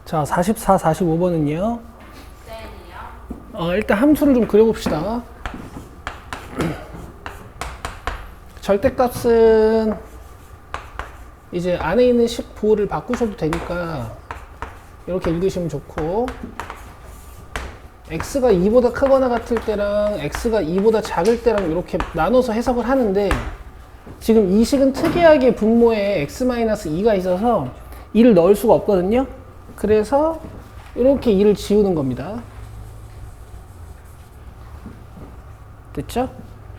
자, 44, 45번은요. 일단 함수를 좀 그려봅시다. 절대값은 이제 안에 있는 식 부호를 바꾸셔도 되니까 이렇게 읽으시면 좋고, x가 2보다 크거나 같을 때랑 x가 2보다 작을 때랑 이렇게 나눠서 해석을 하는데, 지금 이 식은 특이하게 분모에 x-2가 있어서 2를 넣을 수가 없거든요. 그래서 이렇게 2를 지우는 겁니다. 됐죠?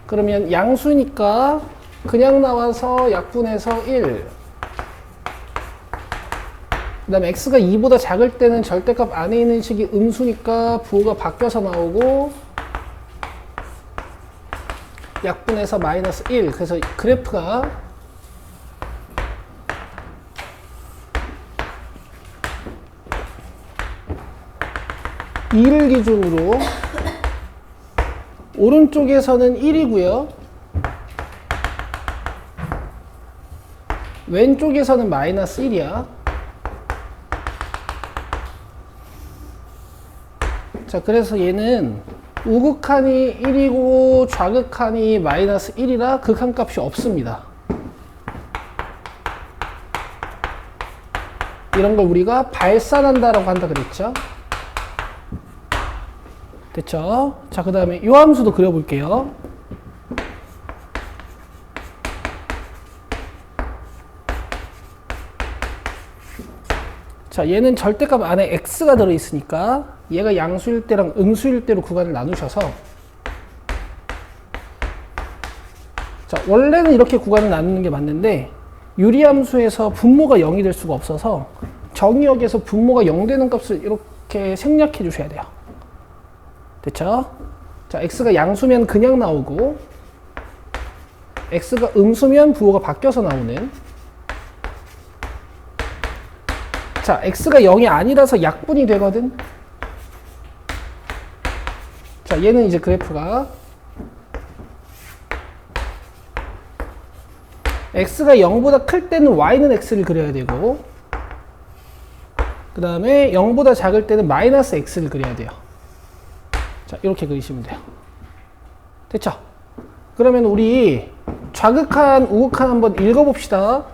그러면 양수니까 그냥 나와서 약분해서 1. 그 다음에 x가 2보다 작을 때는 절대값 안에 있는 식이 음수니까 부호가 바뀌어서 나오고, 약분해서 마이너스 1. 그래서 그래프가 (2를) 기준으로 오른쪽에서는 1이고요. 왼쪽에서는 마이너스 1이야. 자, 그래서 얘는 우극한이 1이고 좌극한이 마이너스 1이라 극한값이 없습니다. 이런 걸 우리가 발산한다라고 한다 그랬죠? 됐죠? 자, 그 다음에 이 함수도 그려볼게요. 자, 얘는 절대값 안에 x가 들어있으니까 얘가 양수일 때랑 음수일 때로 구간을 나누셔서, 자, 원래는 이렇게 구간을 나누는 게 맞는데 유리함수에서 분모가 0이 될 수가 없어서 정의역에서 분모가 0 되는 값을 이렇게 생략해 주셔야 돼요. 됐죠? 자, x가 양수면 그냥 나오고 x가 음수면 부호가 바뀌어서 나오는, 자, x가 0이 아니라서 약분이 되거든. 자, 얘는 이제 그래프가 x가 0보다 클 때는 y는 x를 그려야 되고, 그 다음에 0보다 작을 때는 마이너스 x를 그려야 돼요. 자, 이렇게 그리시면 돼요. 됐죠? 그러면 우리 좌극한, 우극한 한번 읽어봅시다.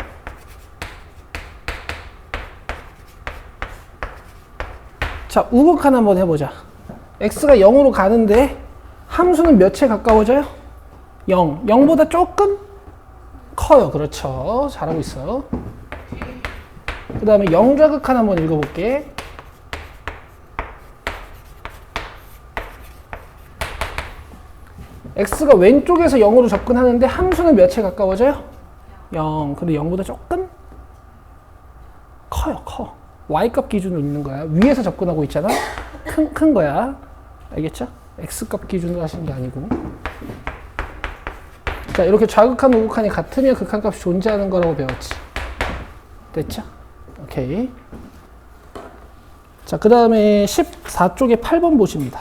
자, 우극한 한번 해보자. x가 0으로 가는데 함수는 몇에 가까워져요? 0. 0보다 조금 커요. 그렇죠. 잘하고 있어. 그 다음에 0좌극한 한번 읽어볼게. x가 왼쪽에서 0으로 접근하는데 함수는 몇에 가까워져요? 0. 근데 0보다 조금 커요. 커. y값 기준으로 있는 거야. 위에서 접근하고 있잖아. 큰 거야. 알겠죠? x값 기준으로 하시는 게 아니고. 자, 이렇게 좌극한, 우극한이 같으면 극한값이 존재하는 거라고 배웠지. 됐죠? 오케이. 자, 그 다음에 14쪽에 8번 보십니다.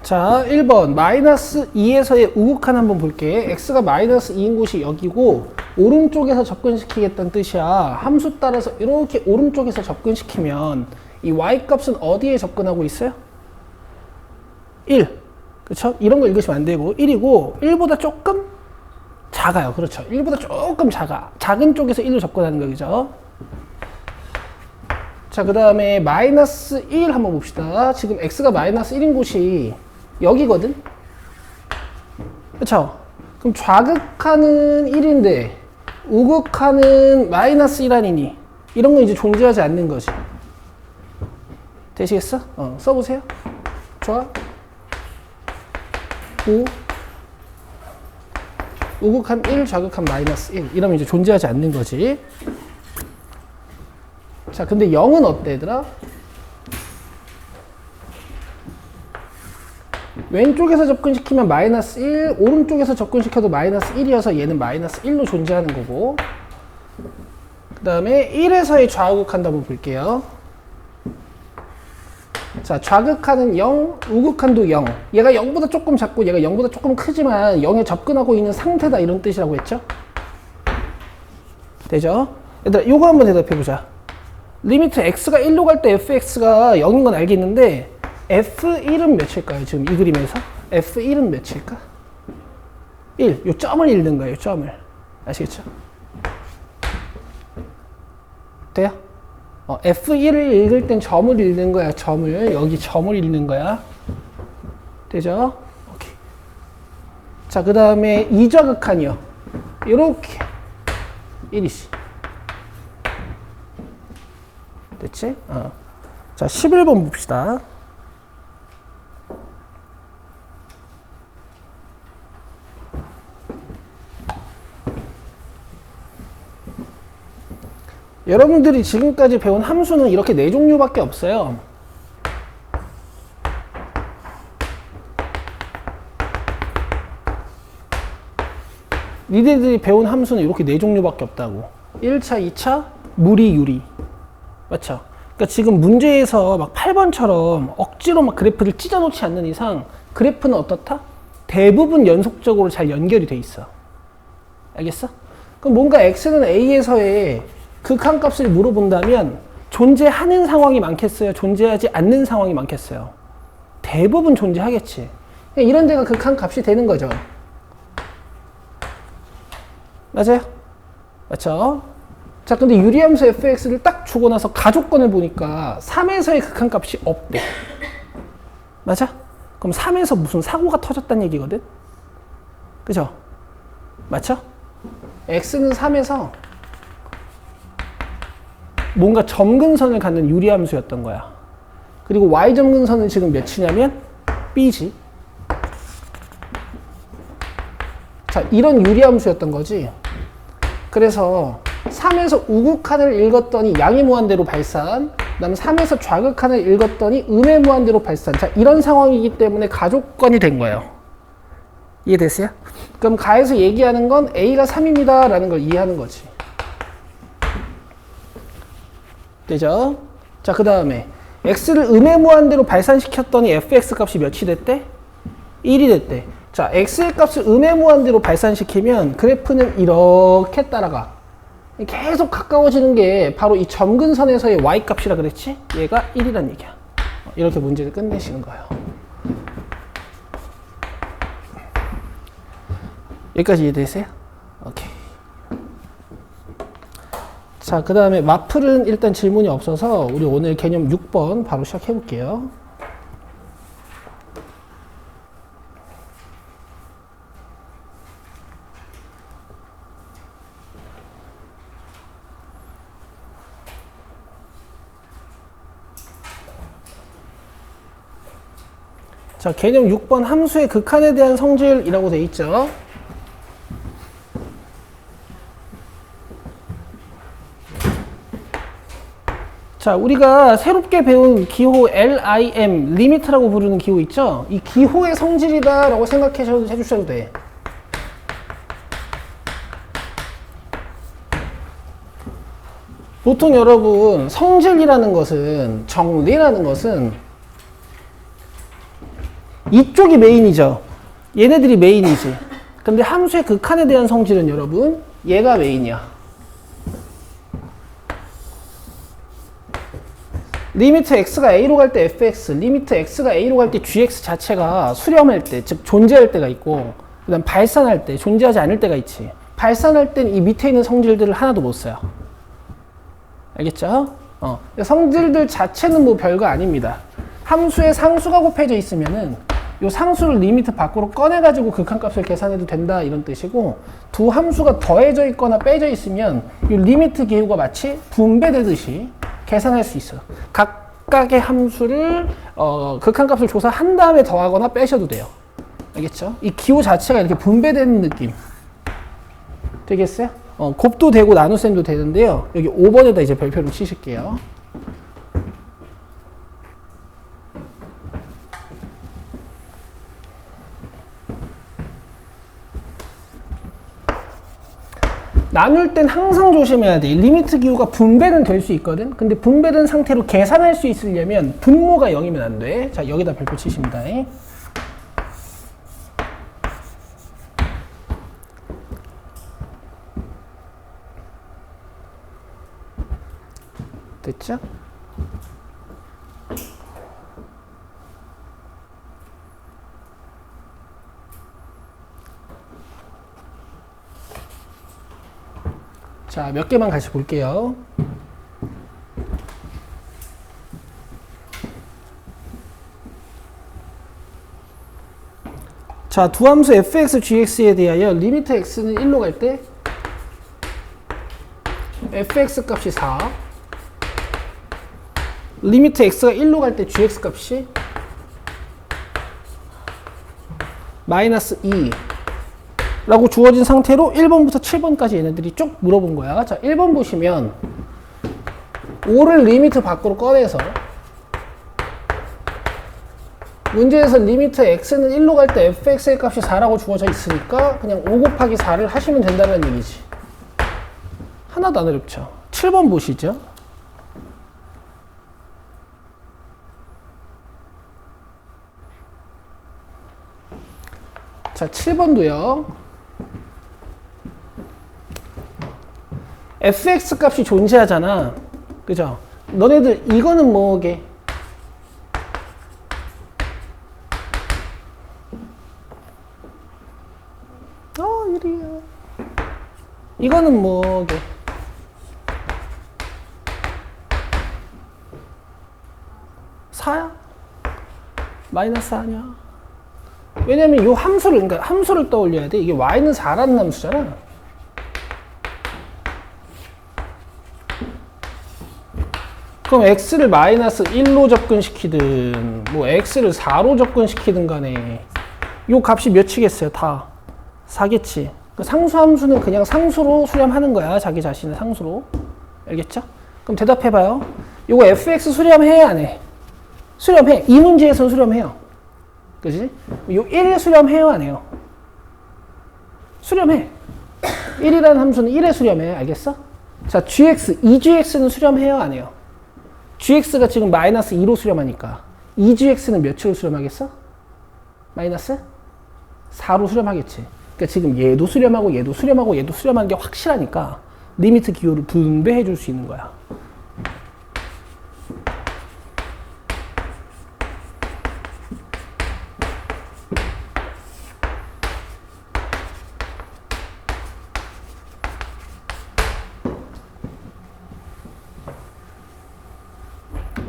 자, 1번 마이너스 2에서의 우극한 한번 볼게. x가 마이너스 2인 곳이 여기고 오른쪽에서 접근시키겠다는 뜻이야. 함수 따라서 이렇게 오른쪽에서 접근시키면 이 y값은 어디에 접근하고 있어요? 1. 그렇죠? 이런 거 읽으시면 안 되고 1이고 1보다 조금 작아요. 그렇죠? 1보다 조금 작아. 작은 쪽에서 1로 접근하는 거죠. 자, 그 다음에 마이너스 1 한번 봅시다. 지금 x가 마이너스 1인 곳이 여기거든? 그쵸? 그럼 좌극하는 1인데 우극하는 마이너스 1 아니니? 이런 건 이제 존재하지 않는 거지. 되시겠어? 써보세요. 좋아. 우극한 1, 좌극한 마이너스 1. 이러면 이제 존재하지 않는 거지. 자, 근데 0은 어때, 얘들아? 왼쪽에서 접근시키면 마이너스 1, 오른쪽에서 접근시켜도 마이너스 1이어서 얘는 마이너스 1로 존재하는 거고, 그 다음에 1에서의 좌우극한도 한번 볼게요. 자, 좌극한은 0, 우극한도 0. 얘가 0보다 조금 작고 얘가 0보다 조금 크지만 0에 접근하고 있는 상태다, 이런 뜻이라고 했죠? 되죠? 얘들아, 요거 한번 대답해보자. 리미트 x가 1로 갈 때 fx가 0인 건 알겠는데 f1은 몇일까요? 지금 이 그림에서 f1은 몇일까? 1, 요 점을 읽는 거예요. 점을. 아시겠죠? 돼요? f1을 읽을 땐 점을 읽는 거야. 점을. 여기 점을 읽는 거야. 되죠? 오케이. 자, 그 다음에 이좌극한이요. 요렇게 1이지. 됐지? 자, 11번 봅시다. 여러분들이 지금까지 배운 함수는 이렇게 4종류밖에 없어요. 니네들이 배운 함수는 이렇게 4종류밖에 없다고. 1차, 2차, 무리, 유리. 맞죠? 그러니까 지금 문제에서 막 8번처럼 억지로 막 그래프를 찢어놓지 않는 이상 그래프는 어떻다? 대부분 연속적으로 잘 연결이 돼 있어. 알겠어? 그럼 뭔가 x는 a에서의 극한값을 물어본다면 존재하는 상황이 많겠어요? 존재하지 않는 상황이 많겠어요? 대부분 존재하겠지. 이런 데가 극한값이 되는 거죠. 맞아요? 맞죠? 자, 근데 유리함수 fx를 딱 주고 나서 가족권을 보니까 3에서의 극한값이 없대. 맞아? 그럼 3에서 무슨 사고가 터졌다는 얘기거든? 그죠? 맞죠? x는 3에서 뭔가 점근선을 갖는 유리함수였던 거야. 그리고 y점근선은 지금 몇이냐면 b지. 자, 이런 유리함수였던 거지. 그래서 3에서 우극한을 읽었더니 양의 무한대로 발산, 그 다음에 3에서 좌극한을 읽었더니 음의 무한대로 발산. 자, 이런 상황이기 때문에 가족권이 된 거예요. 이해됐어요? 그럼 가에서 얘기하는 건 a가 3입니다 라는 걸 이해하는 거지. 되죠? 자, 그 다음에 x를 음의 무한대로 발산시켰더니 fx 값이 몇이 됐대? 1이 됐대. 자, x의 값을 음의 무한대로 발산시키면 그래프는 이렇게 따라가. 계속 가까워지는 게 바로 이 점근선에서의 y 값이라 그랬지? 얘가 1이란 얘기야. 이렇게 문제를 끝내시는 거예요. 여기까지 이해되세요? 오케이. 자, 그 다음에 마플은 일단 질문이 없어서 우리 오늘 개념 6번 바로 시작해 볼게요. 자, 개념 6번 함수의 극한에 대한 성질이라고 되어 있죠. 자, 우리가 새롭게 배운 기호 LIM, 리미트라고 부르는 기호 있죠? 이 기호의 성질이다 라고 생각해 주셔도 돼. 보통 여러분, 성질이라는 것은, 정리라는 것은 이쪽이 메인이죠. 얘네들이 메인이지. 근데 함수의 극한에 대한 성질은 여러분, 얘가 메인이야. 리미트 x가 a로 갈 때 fx, 리미트 x가 a로 갈 때 gx 자체가 수렴할 때, 즉 존재할 때가 있고, 그 다음 발산할 때, 존재하지 않을 때가 있지. 발산할 땐 이 밑에 있는 성질들을 하나도 못 써요. 알겠죠? 성질들 자체는 뭐 별거 아닙니다. 함수에 상수가 곱해져 있으면은 요 상수를 리미트 밖으로 꺼내가지고 극한값을 계산해도 된다, 이런 뜻이고, 두 함수가 더해져 있거나 빼져 있으면 요 리미트 기호가 마치 분배되듯이 계산할 수 있어요. 각각의 함수를 극한값을 조사한 다음에 더하거나 빼셔도 돼요. 알겠죠? 이 기호 자체가 이렇게 분배되는 느낌. 되겠어요? 곱도 되고 나눗셈도 되는데요. 여기 5번에다 이제 별표를 치실게요. 나눌 땐 항상 조심해야 돼. 리미트 기호가 분배는 될 수 있거든. 근데 분배된 상태로 계산할 수 있으려면 분모가 0이면 안 돼. 자, 여기다 별표 치십니다. 됐죠? 자, 몇 개만 같이 볼게요. 자, 두 함수 fx, gx에 대하여 리미트 x는 1로 갈 때 fx 값이 4, 리미트 x가 1로 갈 때 gx 값이 마이너스 2 라고 주어진 상태로 1번부터 7번까지 얘네들이 쭉 물어본 거야. 자, 1번 보시면 5를 리미트 밖으로 꺼내서 문제에서 리미트 x는 1로 갈 때 fx의 값이 4라고 주어져 있으니까 그냥 5 곱하기 4를 하시면 된다는 얘기지. 하나도 안 어렵죠. 7번 보시죠. 자, 7번도요. fx 값이 존재하잖아. 그죠? 너네들 이거는 뭐게? 이리야. 이거는 뭐게? 사야? 마이너스 아니야? 왜냐면 이 함수를, 그러니까 함수를 떠올려야 돼. 이게 y는 4라는 함수잖아. 그럼 x를 마이너스 1로 접근시키든 뭐 x를 4로 접근시키든 간에 이 값이 몇이겠어요? 다 4겠지. 그 상수함수는 그냥 상수로 수렴하는 거야. 자기 자신의 상수로. 알겠죠? 그럼 대답해봐요. 이거 fx 수렴해 안 해? 수렴해. 이 문제에서는 수렴해요. 그지? 요 1에 수렴해요 안 해요? 수렴해. 1이라는 함수는 1에 수렴해. 알겠어? 자, gx, 2gx는 수렴해요 안 해요? gx가 지금 마이너스 2로 수렴하니까 2gx는 몇으로 수렴하겠어? 마이너스 4로 수렴하겠지. 그러니까 지금 얘도 수렴하고 얘도 수렴하고 얘도 수렴하는 게 확실하니까 리미트 기호를 분배해 줄 수 있는 거야.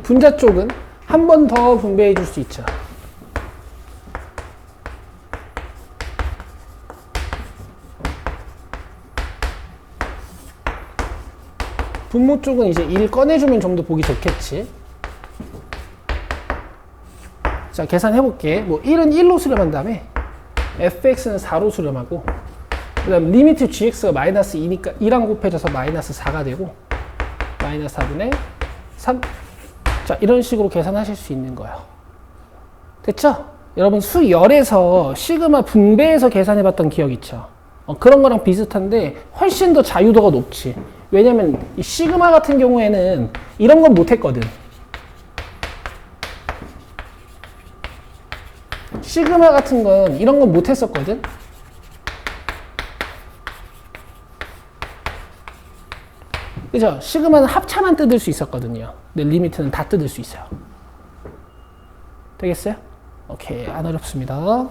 분자 쪽은 한 번 더 분배해 줄 수 있죠. 분모 쪽은 이제 1 꺼내주면 좀 더 보기 좋겠지. 자, 계산해볼게. 뭐 1은 1로 수렴한 다음에 fx는 4로 수렴하고 그 다음 리미트 gx가 마이너스 2니까 2랑 곱해져서 마이너스 4가 되고 마이너스 4분의 3. 자, 이런 식으로 계산하실 수 있는 거예요. 됐죠? 여러분 수열에서 시그마 분배해서 계산해봤던 기억 있죠? 그런 거랑 비슷한데 훨씬 더 자유도가 높지. 왜냐면 이 시그마 같은 경우에는 이런 건 못했거든. 시그마 같은 건 이런 건 못했었거든. 그죠? 시그마는 합차만 뜯을 수 있었거든요. 근데 리미트는 다 뜯을 수 있어요. 되겠어요? 오케이, 안 어렵습니다.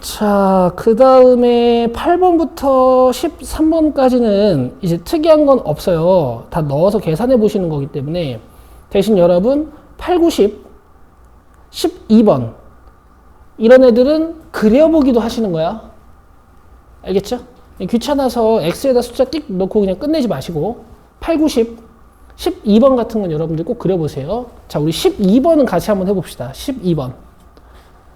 자, 그 다음에 8번부터 13번까지는 이제 특이한 건 없어요. 다 넣어서 계산해 보시는 거기 때문에 대신 여러분 8, 9, 10, 12번 이런 애들은 그려보기도 하시는 거야. 알겠죠? 귀찮아서 X에다 숫자 띡 넣고 그냥 끝내지 마시고 8, 9, 10, 12번 같은 건 여러분들 꼭 그려보세요. 자, 우리 12번은 같이 한번 해봅시다. 12번.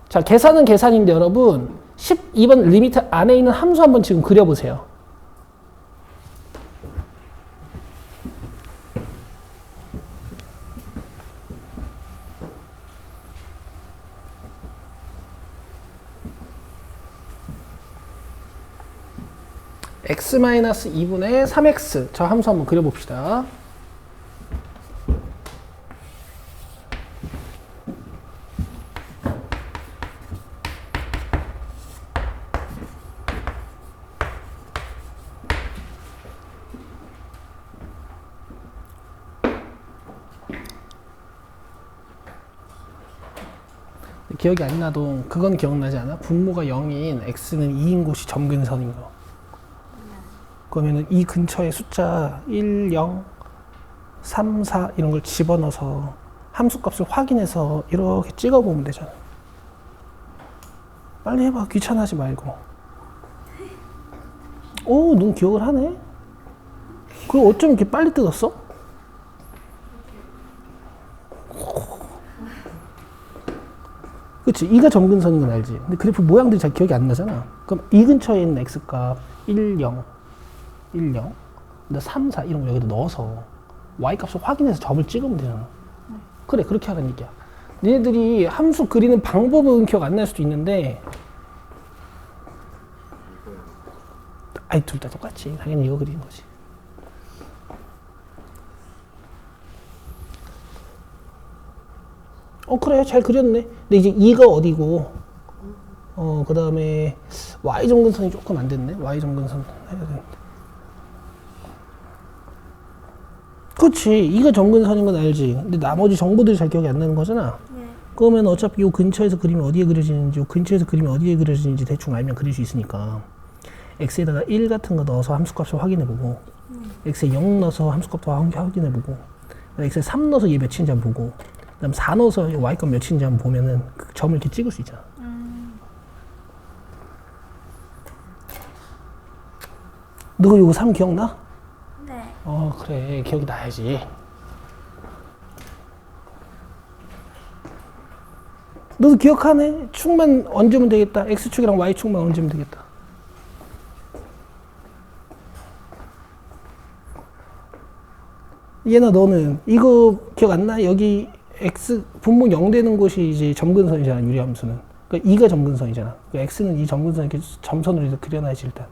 자, 계산은 계산인데 여러분 12번 리미트 안에 있는 함수 한번 지금 그려보세요. x-2분의 3x 저 함수 한번 그려봅시다. 기억이 안 나도 그건 기억나지 않아? 분모가 0인 x는 2인 곳이 점근선인 거. 그러면은 이 근처에 숫자 1, 0, 3, 4 이런 걸 집어넣어서 함수값을 확인해서 이렇게 찍어보면 되잖아. 빨리 해봐. 귀찮아하지 말고. 오, 넌 기억을 하네? 그럼 어쩜 이렇게 빨리 뜯었어? 그치? 이가 점근선인 건 알지? 근데 그래프 모양들이 잘 기억이 안 나잖아. 그럼 이 근처에 있는 x값 1, 0, 1, 0, 근데 3, 4 이런 거 여기다 넣어서 y값을 확인해서 점을 찍으면 되잖아. 그래, 그렇게 하라는 얘기야. 니네들이 함수 그리는 방법은 기억 안 날 수도 있는데 아이, 둘 다 똑같지. 당연히 이거 그리는 거지. 그래, 잘 그렸네. 근데 이제 2가 어디고, 그 다음에 y점근선이 조금 안 됐네. y점근선 해야 되는데. 그렇지. 2가 점근선인 건 알지. 근데 나머지 정보들이 잘 기억이 안 나는 거잖아. 네. 그러면 어차피 요 근처에서 그리면 어디에 그려지는지, 요 근처에서 그리면 어디에 그려지는지 대충 알면 그릴 수 있으니까. x에다가 1 같은 거 넣어서 함수값을 확인해보고, x에 0 넣어서 함수값도 확인해보고, x에 3 넣어서 얘 몇인지 한번 보고, 그 다음 4 넣어서 y값 몇인지 한번 보면은 그 점을 이렇게 찍을 수 있잖아. 너 이거 3 기억나? 네. 그래. 기억이 나야지. 너도 기억하네? 축만 얹으면 되겠다. x축이랑 y축만 얹으면 되겠다. 얘나 너는 이거 기억 안 나? 여기 x 분모 0 되는 곳이 이제 점근선이잖아. 유리함수는. 그러니까 2가 점근선이잖아. 그러니까 x는 이 점근선 이렇게 점선으로 이렇게 그려놔야지 일단.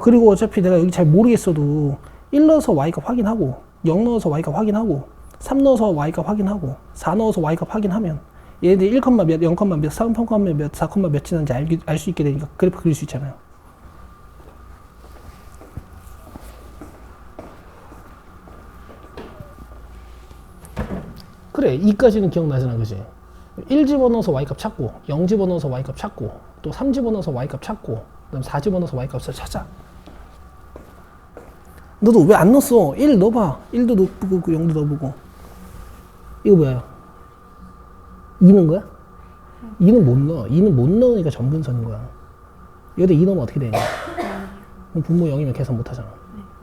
그리고 어차피 내가 여기 잘 모르겠어도 1 넣어서 y값 확인하고 0 넣어서 y값 확인하고 3 넣어서 y값 확인하고 4 넣어서 y값 확인하면 얘네들 1, 몇, 0, 몇, 3, 몇, 4, 몇 지났는지 알 수 있게 되니까 그래프 그릴 수 있잖아요. 그래, 2까지는 기억나잖아, 그지? 1 집어넣어서 y값 찾고 0 집어넣어서 y값 찾고 또 3 집어넣어서 y값 찾고 그 다음 4 집어넣어서 y값을 찾아. 너도 왜 안 넣었어? 1 넣어봐. 1도 넣어보고 0도 넣어보고. 이거 뭐야? 2 넣은 거야? 2는 못 넣어. 2는 못 넣으니까 점근선인 거야. 여기다 2 넣으면 어떻게 되냐? 그럼 분모 0이면 계산 못 하잖아.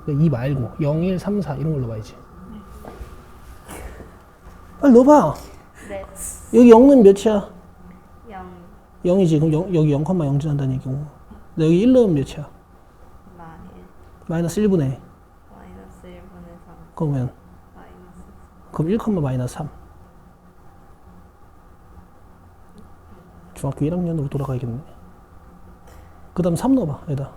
그러니까 2 말고 0, 1, 3, 4 이런 걸로 봐야지. 빨리 넣어봐. 네. 여기 0은 몇이야? 0. 0이지. 그럼 여기 0,0 지난다는 얘기고. 근데 여기 1 넣으면 몇이야? 마이너스 1분의. 마이너스 1분의 3. 그러면 마이너스. 그럼 1, 마이너스 3. 중학교 1학년으로 돌아가야겠네. 그 다음 3 넣어봐. 여기다.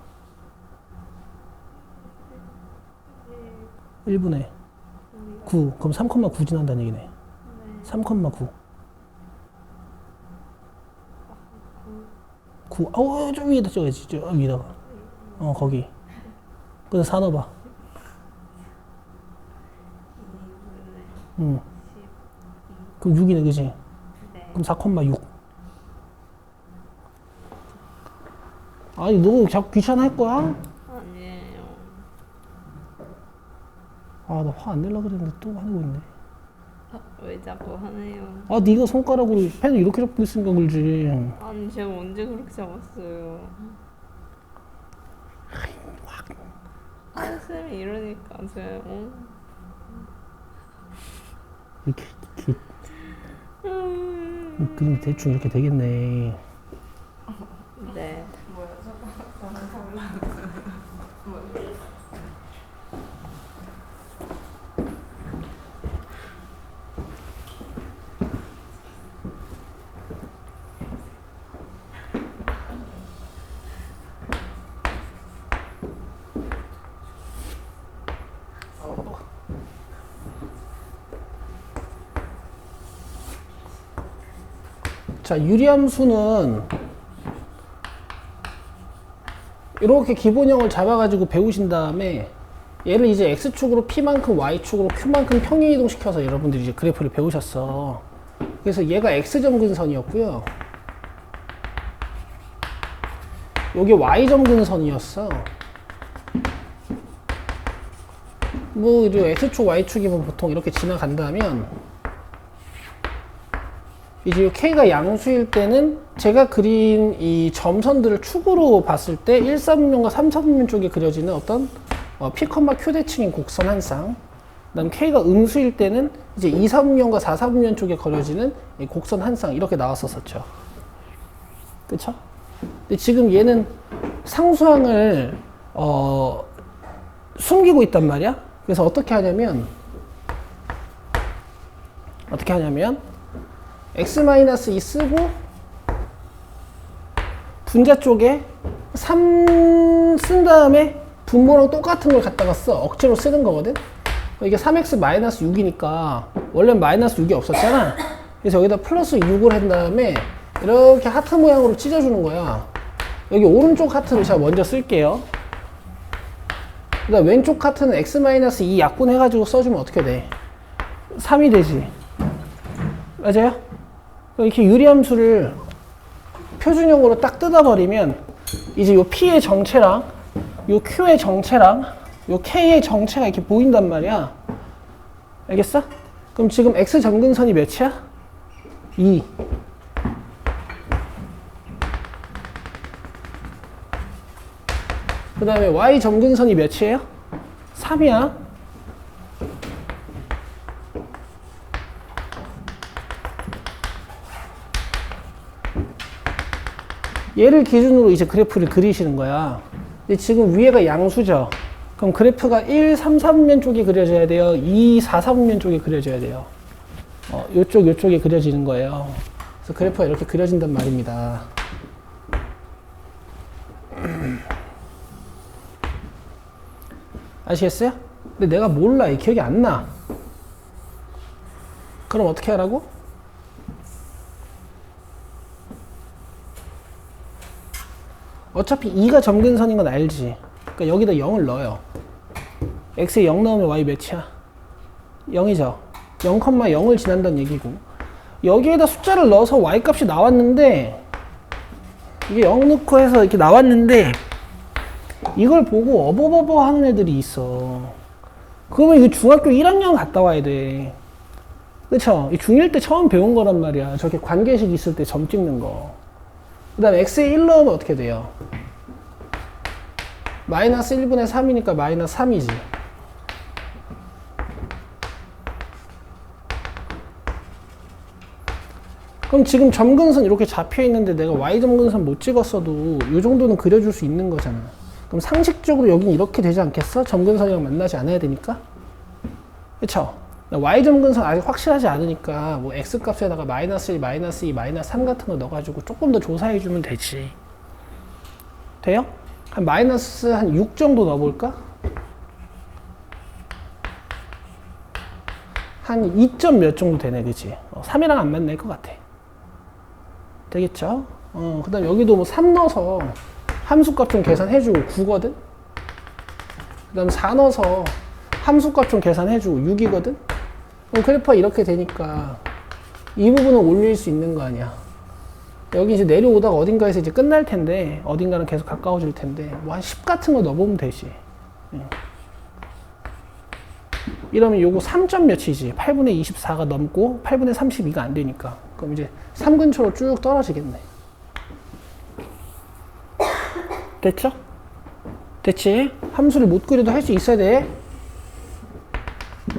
1분의 9. 그럼 3,9 지난다는 얘기네. 3,9. 9. 좀 위에다 적어야지. 저 위에다가. 거기. 그래서 4 넣어봐. 2분의 그럼 6이네, 그지? 네. 그럼 4,6. 아니, 너 자꾸 귀찮아 할 거야? 아니에요. 나 화 안 내려고 그랬는데 또 하고 있네. 왜 자꾸 하네요? 네가 손가락으로 펜을 이렇게 잡고 있으니까 그러지. 아니 제가 언제 그렇게 잡았어요? 쌤이 이러니까 제가 이렇게 그림이 대충 이렇게 되겠네. 네. 자, 유리함수는 이렇게 기본형을 잡아가지고 배우신 다음에 얘를 이제 x축으로 p만큼 y축으로 q만큼 평행 이동시켜서 여러분들이 이제 그래프를 배우셨어. 그래서 얘가 x점근선이었고요. 요게 y점근선이었어. 뭐 이제 x축 y축이면 보통 이렇게 지나간다면 이제 이 K가 양수일 때는 제가 그린 이 점선들을 축으로 봤을 때 1사분면과 3사분면 쪽에 그려지는 어떤 P, Q 대칭인 곡선 한 쌍. 그 다음 K가 음수일 때는 이제 2사분면과 4사분면 쪽에 그려지는 이 곡선 한 쌍. 이렇게 나왔었죠. 그쵸? 근데 지금 얘는 상수항을 숨기고 있단 말이야. 그래서 어떻게 하냐면 x-2 쓰고 분자 쪽에 3 쓴 다음에 분모랑 똑같은 걸 갖다가 써. 억지로 쓰는 거거든. 이게 3x-6이니까 원래는 마이너스 6이 없었잖아. 그래서 여기다 플러스 6을 한 다음에 이렇게 하트 모양으로 찢어주는 거야. 여기 오른쪽 하트를 제가 먼저 쓸게요. 그다음 왼쪽 하트는 x-2 약분해가지고 써주면 어떻게 돼? 3이 되지. 맞아요? 이렇게 유리함수를 표준형으로 딱 뜯어버리면 이제 요 P의 정체랑 요 Q의 정체랑 요 K의 정체가 이렇게 보인단 말이야. 알겠어? 그럼 지금 X 점근선이 몇이야? 2. 그 다음에 Y 점근선이 몇이에요? 3이야. 얘를 기준으로 이제 그래프를 그리시는 거야. 근데 지금 위에가 양수죠. 그럼 그래프가 1, 3, 4분면 쪽이 그려져야 돼요. 2, 4, 4분면 쪽이 그려져야 돼요. 요쪽에 그려지는 거예요. 그래서 그래프가 이렇게 그려진단 말입니다. 아시겠어요? 근데 내가 몰라. 기억이 안 나. 그럼 어떻게 하라고? 어차피 2가 점근선인 건 알지. 그러니까 여기다 0을 넣어요. x에 0 넣으면 y 몇이야? 0이죠. 0,0을 지난다는 얘기고. 여기에다 숫자를 넣어서 y 값이 나왔는데 이게 0 넣고 해서 이렇게 나왔는데 이걸 보고 어버버버 하는 애들이 있어. 그러면 이거 중학교 1학년 갔다 와야 돼. 그쵸? 중1 때 처음 배운 거란 말이야. 저렇게 관계식 있을 때 점 찍는 거. 그 다음에 x에 1 넣으면 어떻게 돼요? 마이너스 1분의 3이니까 마이너스 3이지. 그럼 지금 점근선 이렇게 잡혀 있는데 내가 y 점근선 못 찍었어도 이 정도는 그려줄 수 있는 거잖아. 그럼 상식적으로 여긴 이렇게 되지 않겠어? 점근선이랑 만나지 않아야 되니까? 그쵸? y 점근선 아직 확실하지 않으니까 뭐 x 값에다가 마이너스 1, 마이너스 2, 마이너스 3 같은 거 넣어가지고 조금 더 조사해 주면 되지. 돼요? 한 마이너스 한 6 정도 넣어볼까? 한 2점 몇 정도 되네, 그치? 3이랑 안 맞는 것 같아. 되겠죠? 그 다음 여기도 뭐 3 넣어서 함수값 좀 계산해주고 9거든? 그 다음 4 넣어서 함수값 좀 계산해주고 6이거든? 그럼 그래프가 이렇게 되니까 이 부분은 올릴 수 있는 거 아니야. 여기 이제 내려오다가 어딘가에서 이제 끝날 텐데, 어딘가는 계속 가까워질 텐데, 뭐 한 10 같은 거 넣어보면 되지. 이러면 요거 3점 몇이지? 8분의 24가 넘고 8분의 32가 안 되니까. 그럼 이제 3 근처로 쭉 떨어지겠네. 됐죠? 됐지? 함수를 못 그려도 할 수 있어야 돼.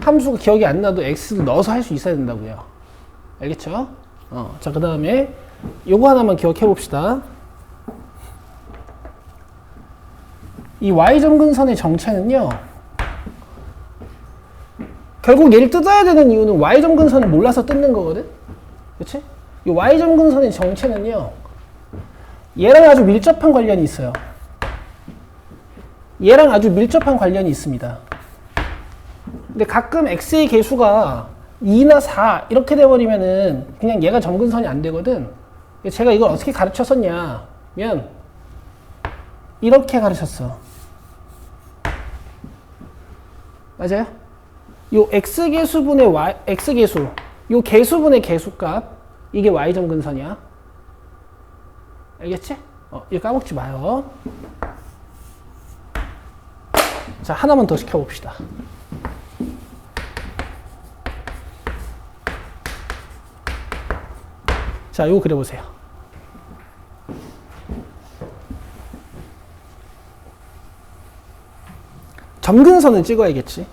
함수가 기억이 안 나도 x를 넣어서 할 수 있어야 된다고요. 알겠죠? 자, 그 다음에 요거 하나만 기억해 봅시다. 이 y점근선의 정체는요, 결국 얘를 뜯어야 되는 이유는 y점근선을 몰라서 뜯는 거거든? 그치? 이 y점근선의 정체는요, 얘랑 아주 밀접한 관련이 있어요. 얘랑 아주 밀접한 관련이 있습니다. 근데 가끔 x의 개수가 2나 4 이렇게 돼버리면은 그냥 얘가 점근선이 안 되거든. 제가 이걸 어떻게 가르쳤었냐면 이렇게 가르쳤어. 맞아요? 요 x개수분의 y, x개수, 요 개수분의 개수값, 이게 y점근선이야. 알겠지? 이거 까먹지 마요. 자, 하나만 더 시켜봅시다. 자, 요거 그려보세요. 점근선을 찍어야겠지.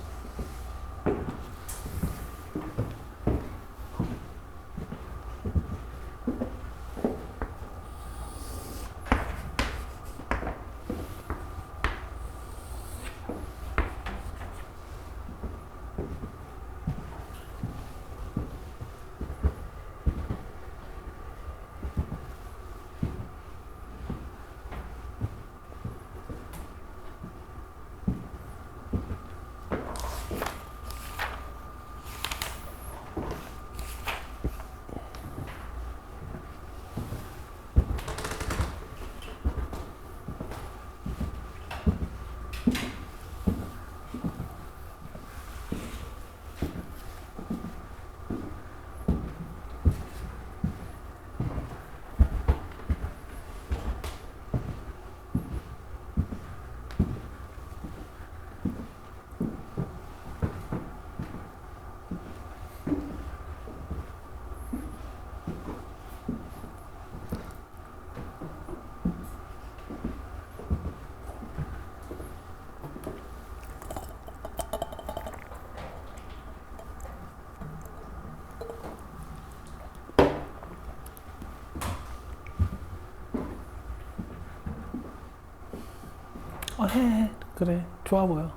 해. 그래. 좋아 보여.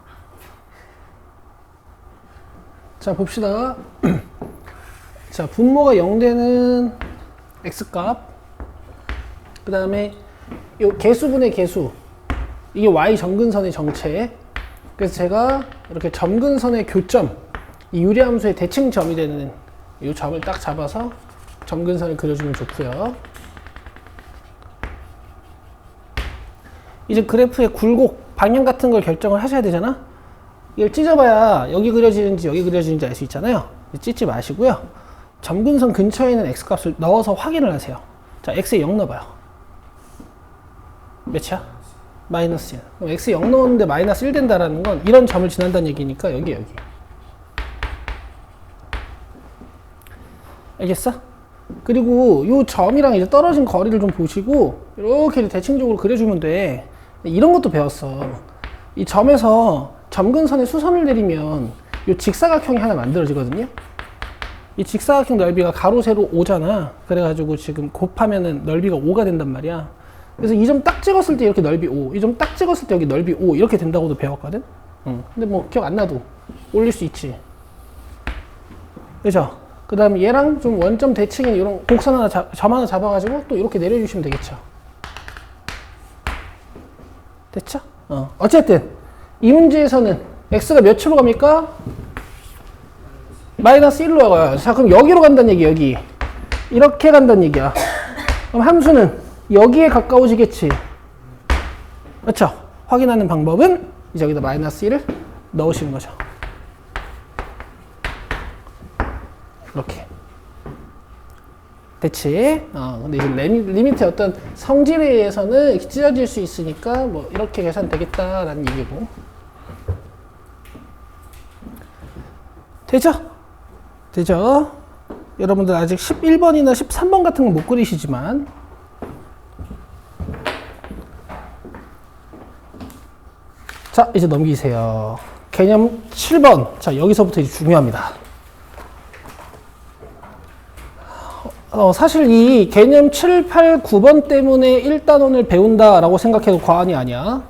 자, 봅시다. 자, 분모가 0되는 x값. 그 다음에 요 개수분의 개수. 이게 y 점근선의 정체. 그래서 제가 이렇게 점근선의 교점, 이 유리함수의 대칭점이 되는 이 점을 딱 잡아서 점근선을 그려주면 좋고요. 이제 그래프의 굴곡, 방향 같은 걸 결정을 하셔야 되잖아? 이걸 찢어봐야 여기 그려지는지 여기 그려지는지 알 수 있잖아요? 찢지 마시고요. 점근선 근처에 있는 x값을 넣어서 확인을 하세요. 자, x에 0 넣어봐요. 몇이야? 마이너스 1. 그럼 x에 0 넣었는데 마이너스 1 된다라는 건 이런 점을 지난다는 얘기니까 여기. 알겠어? 그리고 이 점이랑 이제 떨어진 거리를 좀 보시고 이렇게 대칭적으로 그려주면 돼. 이런 것도 배웠어. 이 점에서 점근선에 수선을 내리면 이 직사각형이 하나 만들어지거든요. 이 직사각형 넓이가 가로 세로 5잖아. 그래가지고 지금 곱하면은 넓이가 5가 된단 말이야. 그래서 이 점 딱 찍었을 때 이렇게 넓이 5, 이 점 딱 찍었을 때 여기 넓이 5 이렇게 된다고도 배웠거든. 근데 뭐 기억 안 나도 올릴 수 있지. 그죠? 그 다음에 얘랑 좀 원점 대칭인 이런 곡선 하나 점 하나 잡아가지고 또 이렇게 내려주시면 되겠죠. 됐죠? 어쨌든 이 문제에서는 x가 몇으로 갑니까? 마이너스 1로 가요. 자, 그럼 여기로 간다는 얘기, 여기. 이렇게 간다는 얘기야. 그럼 함수는 여기에 가까워지겠지. 그렇죠? 확인하는 방법은 이제 여기다 마이너스 1을 넣으시는 거죠. 이렇게. 됐지? 근데 이제 리미트의 어떤 성질에 의해서는 이렇게 찢어질 수 있으니까 뭐 이렇게 계산되겠다라는 얘기고. 되죠? 되죠? 여러분들 아직 11번이나 13번 같은 건 못 그리시지만 자, 이제 넘기세요. 개념 7번. 자, 여기서부터 이제 중요합니다. 사실 이 개념 7, 8, 9번 때문에 1단원을 배운다라고 생각해도 과언이 아니야.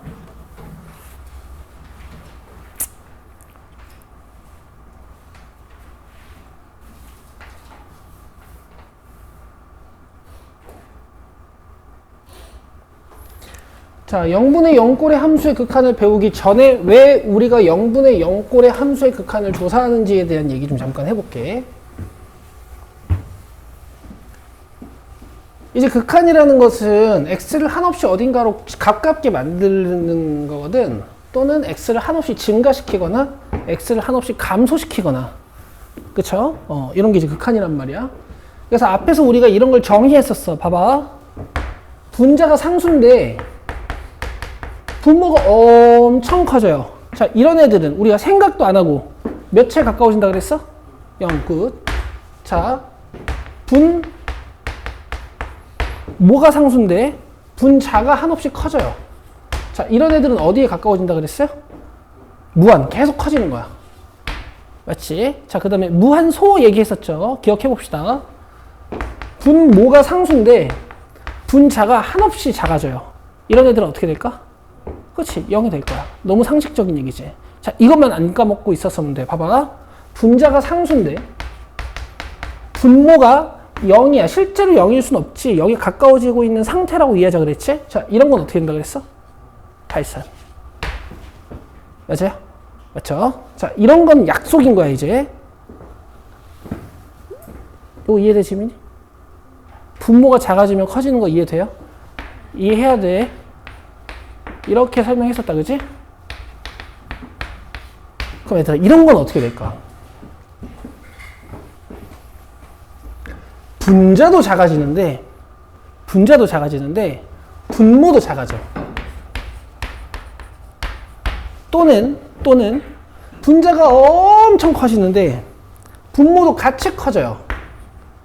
자, 0분의 0꼴의 함수의 극한을 배우기 전에 왜 우리가 0분의 0꼴의 함수의 극한을 조사하는지에 대한 얘기 좀 잠깐 해볼게. 이제 극한이라는 것은 x를 한없이 어딘가로 가깝게 만드는 거거든. 또는 x를 한없이 증가시키거나 x를 한없이 감소시키거나, 그쵸? 이런 게 이제 극한이란 말이야. 그래서 앞에서 우리가 이런 걸 정의했었어. 봐봐. 분자가 상수인데 분모가 엄청 커져요. 자, 이런 애들은 우리가 생각도 안 하고 몇에 가까워진다 그랬어? 0, 굿. 자, 뭐가 상수인데 분자가 한없이 커져요. 자, 이런 애들은 어디에 가까워진다 그랬어요? 무한, 계속 커지는 거야. 맞지? 자, 그 다음에 무한소 얘기했었죠. 기억해 봅시다. 분모가 상수인데 분자가 한없이 작아져요. 이런 애들은 어떻게 될까? 그렇지, 0이 될 거야. 너무 상식적인 얘기지. 자, 이것만 안 까먹고 있었으면 돼. 봐봐. 분자가 상수인데 분모가 0이야. 실제로 0일 순 없지. 0이 가까워지고 있는 상태라고 이해하자 그랬지? 자, 이런 건 어떻게 된다 그랬어? 발산. 맞아요? 맞죠? 자, 이런 건 약속인 거야, 이제. 이거 이해되지, 민이? 분모가 작아지면 커지는 거 이해돼요? 이해해야 돼. 이렇게 설명했었다, 그지? 그럼 얘들아, 이런 건 어떻게 될까? 분자도 작아지는데 분모도 작아져. 또는 분자가 엄청 커지는데 분모도 같이 커져요.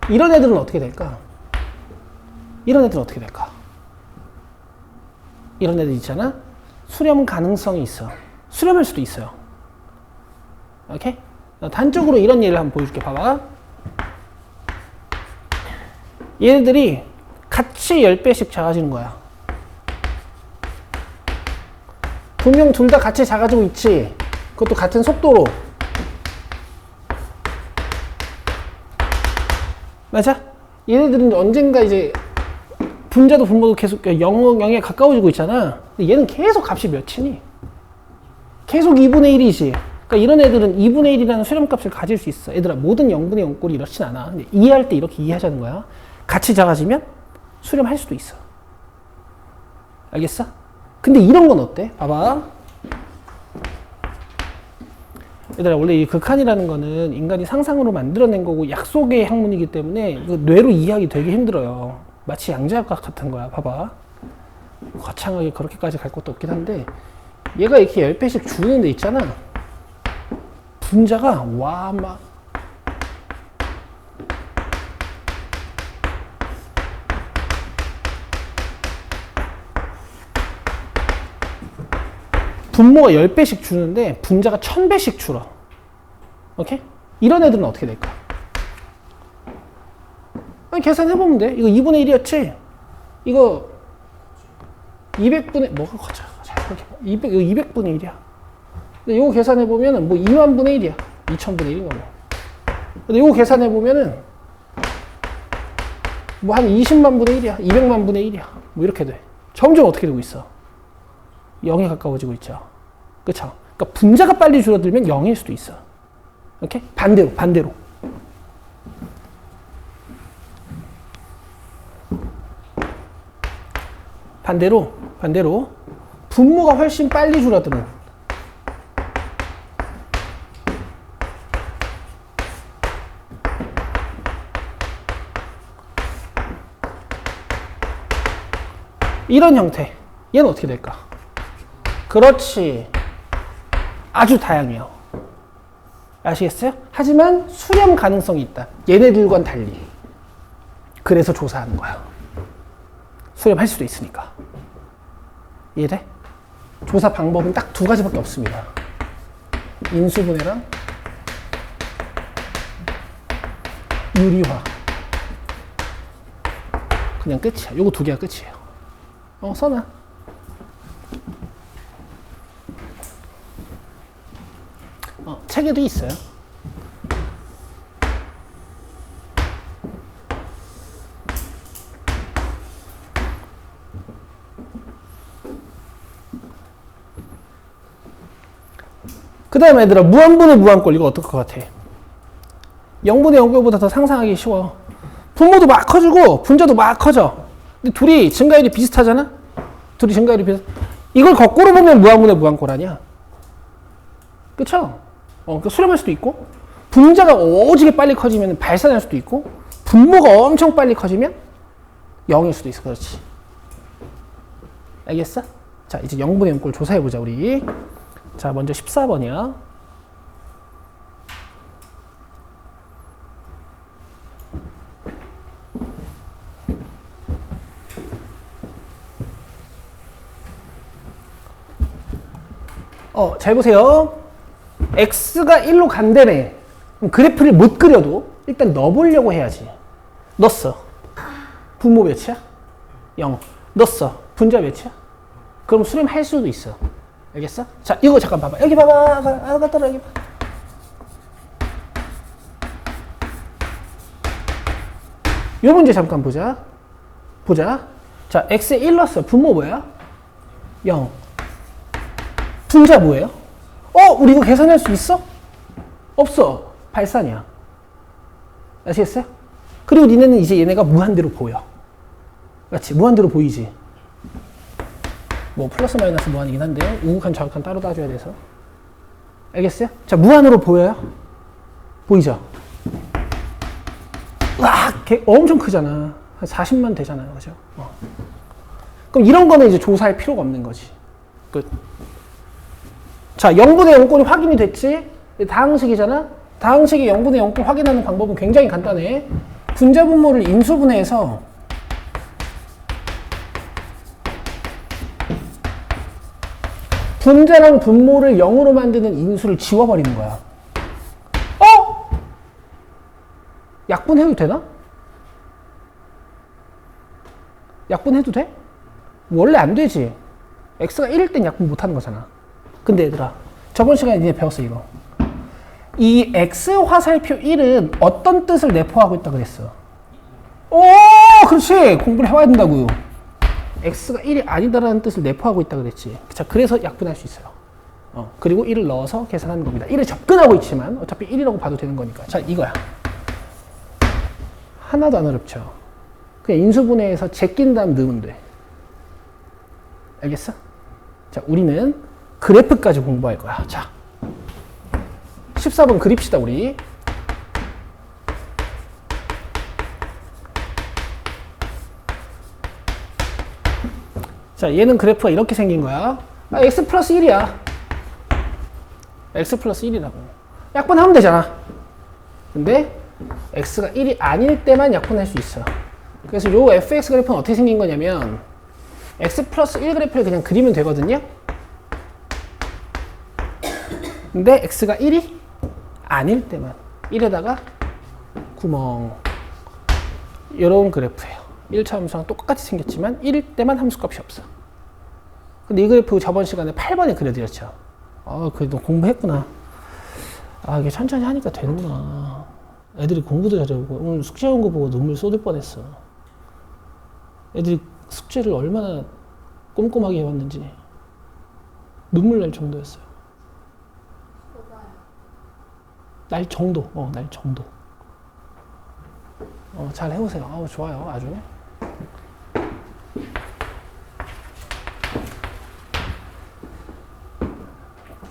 이런 애들은 어떻게 될까? 이런 애들 있잖아. 수렴 가능성이 있어. 수렴할 수도 있어요. 오케이? 단적으로 이런 예를 한번 보여줄게. 봐봐. 얘네들이 같이 10배씩 작아지는 거야. 분명 둘 다 같이 작아지고 있지. 그것도 같은 속도로. 맞아? 얘네들은 언젠가 이제 분자도 분모도 계속 0에 가까워지고 있잖아. 근데 얘는 계속 값이 몇이니? 계속 2분의 1이지. 그러니까 이런 애들은 2분의 1이라는 수렴값을 가질 수 있어. 얘들아, 모든 0분의 0꼴이 이렇진 않아. 근데 이해할 때 이렇게 이해하자는 거야. 같이 작아지면 수렴할 수도 있어. 알겠어? 근데 이런 건 어때? 봐봐. 얘들아, 원래 이 극한이라는 거는 인간이 상상으로 만들어낸 거고 약속의 학문이기 때문에 이거 뇌로 이해하기 되게 힘들어요. 마치 양자역학 같은 거야. 봐봐. 거창하게 그렇게까지 갈 것도 없긴 한데 얘가 이렇게 10배씩 주는 데 있잖아. 분자가 막 분모가 10배씩 주는데 분자가 1000배씩 줄어. 오케이? 이런 애들은 어떻게 될까? 아니, 계산해보면 돼. 이거 2분의 1이었지? 이거 200분의, 뭐가 커져? 이거 200분의 1이야. 근데 이거 계산해보면은 뭐 2만 분의 1이야. 2000분의 1인가 뭐. 근데 이거 계산해보면은 뭐 한 20만 분의 1이야. 200만 분의 1이야. 뭐 이렇게 돼. 점점 어떻게 되고 있어? 0에 가까워지고 있죠. 그쵸? 그러니까 분자가 빨리 줄어들면 0일 수도 있어. 오케이? 반대로. 반대로 분모가 훨씬 빨리 줄어드는 이런 형태. 얘는 어떻게 될까? 그렇지. 아주 다양해요. 아시겠어요? 하지만 수렴 가능성이 있다. 얘네들과는 달리. 그래서 조사하는 거야. 수렴할 수도 있으니까. 이해돼? 조사 방법은 딱 두 가지밖에 없습니다. 인수분해랑 유리화. 그냥 끝이야. 요거 두 개가 끝이에요. 써놔. 책에도 있어요. 그 다음에 얘들아, 무한분의 무한꼴 이거 어떨 것 같아? 0분의 0꼴보다 더 상상하기 쉬워. 분모도 막 커지고 분자도 막 커져. 근데 둘이 증가율이 비슷하잖아? 둘이 증가율이 비슷. 이걸 거꾸로 보면 무한분의 무한꼴 아니야? 그쵸? 그러니까 수렴할 수도 있고, 분자가 오지게 빨리 커지면 발산할 수도 있고, 분모가 엄청 빨리 커지면 0일 수도 있어. 그렇지. 알겠어? 자, 이제 0분의 0꼴 조사해보자, 우리. 자, 먼저 14번이야. 잘 보세요. x가 1로 간다며. 그럼 그래프를 못 그려도 일단 넣어보려고 해야지. 넣었어. 분모 몇이야? 0. 넣었어. 분자 몇이야? 그럼 수렴할 수도 있어. 알겠어? 자, 이거 잠깐 봐봐. 여기 봐봐. 갖다 여기 봐. 요 문제 잠깐 보자. 자, x에 1 넣었어. 분모 뭐야? 0. 분자 뭐예요? 우리 이거 계산할 수 있어? 없어. 발산이야. 아시겠어요? 그리고 니네는 이제 얘네가 무한대로 보여. 그렇지? 무한대로 보이지? 뭐 플러스 마이너스 무한이긴 한데 우극한 좌극한 따로 따줘야 돼서. 알겠어요? 자, 무한으로 보여요? 보이죠? 엄청 크잖아. 한 40만 되잖아요. 그죠? 그럼 이런 거는 이제 조사할 필요가 없는 거지. 끝. 자, 0분의 0꼴이 확인이 됐지? 다항식이잖아? 다항식이 0분의 0꼴 확인하는 방법은 굉장히 간단해. 분자 분모를 인수분해해서 분자랑 분모를 0으로 만드는 인수를 지워버리는 거야. 약분해도 되나? 약분해도 돼? 원래 안 되지. x가 1일 땐 약분 못하는 거잖아. 근데 얘들아, 저번 시간에 니네 배웠어, 이거. 이 x 화살표 1은 어떤 뜻을 내포하고 있다 그랬어? 그렇지. 공부를 해와야 된다고요. x가 1이 아니다라는 뜻을 내포하고 있다 그랬지. 자, 그래서 약분할 수 있어요. 그리고 1을 넣어서 계산하는 겁니다. 1에 접근하고 있지만 어차피 1이라고 봐도 되는 거니까. 자, 이거야. 하나도 안 어렵죠. 그냥 인수분해해서 제낀 다음 넣으면 돼. 알겠어? 자, 우리는 그래프까지 공부할 거야. 자, 14번 그립시다, 우리. 자, 얘는 그래프가 이렇게 생긴 거야. x 플러스 1이야. x 플러스 1이라고. 약분하면 되잖아. 근데 x가 1이 아닐 때만 약분할 수 있어. 그래서 요 fx 그래프는 어떻게 생긴 거냐면 x 플러스 1 그래프를 그냥 그리면 되거든요. 근데 x가 1이 아닐 때만 1에다가 구멍, 이런 그래프예요. 1차 함수랑 똑같이 생겼지만 1일 때만 함수값이 없어. 근데 이 그래프 저번 시간에 8번에 그려드렸죠. 그래도 공부했구나. 이게 천천히 하니까 되는구나. 애들이 공부도 잘하고 오늘 숙제 온 거 보고 눈물 쏟을 뻔했어. 애들이 숙제를 얼마나 꼼꼼하게 해왔는지 눈물 날 정도였어요. 날 정도. 날 정도. 잘 해오세요. 좋아요. 아주.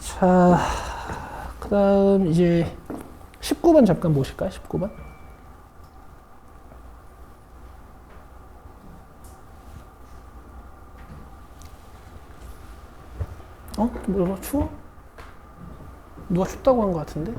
자, 그 다음 이제 19번 잠깐 보실까요? 19번. 뭐 추워? 누가 춥다고 한 것 같은데?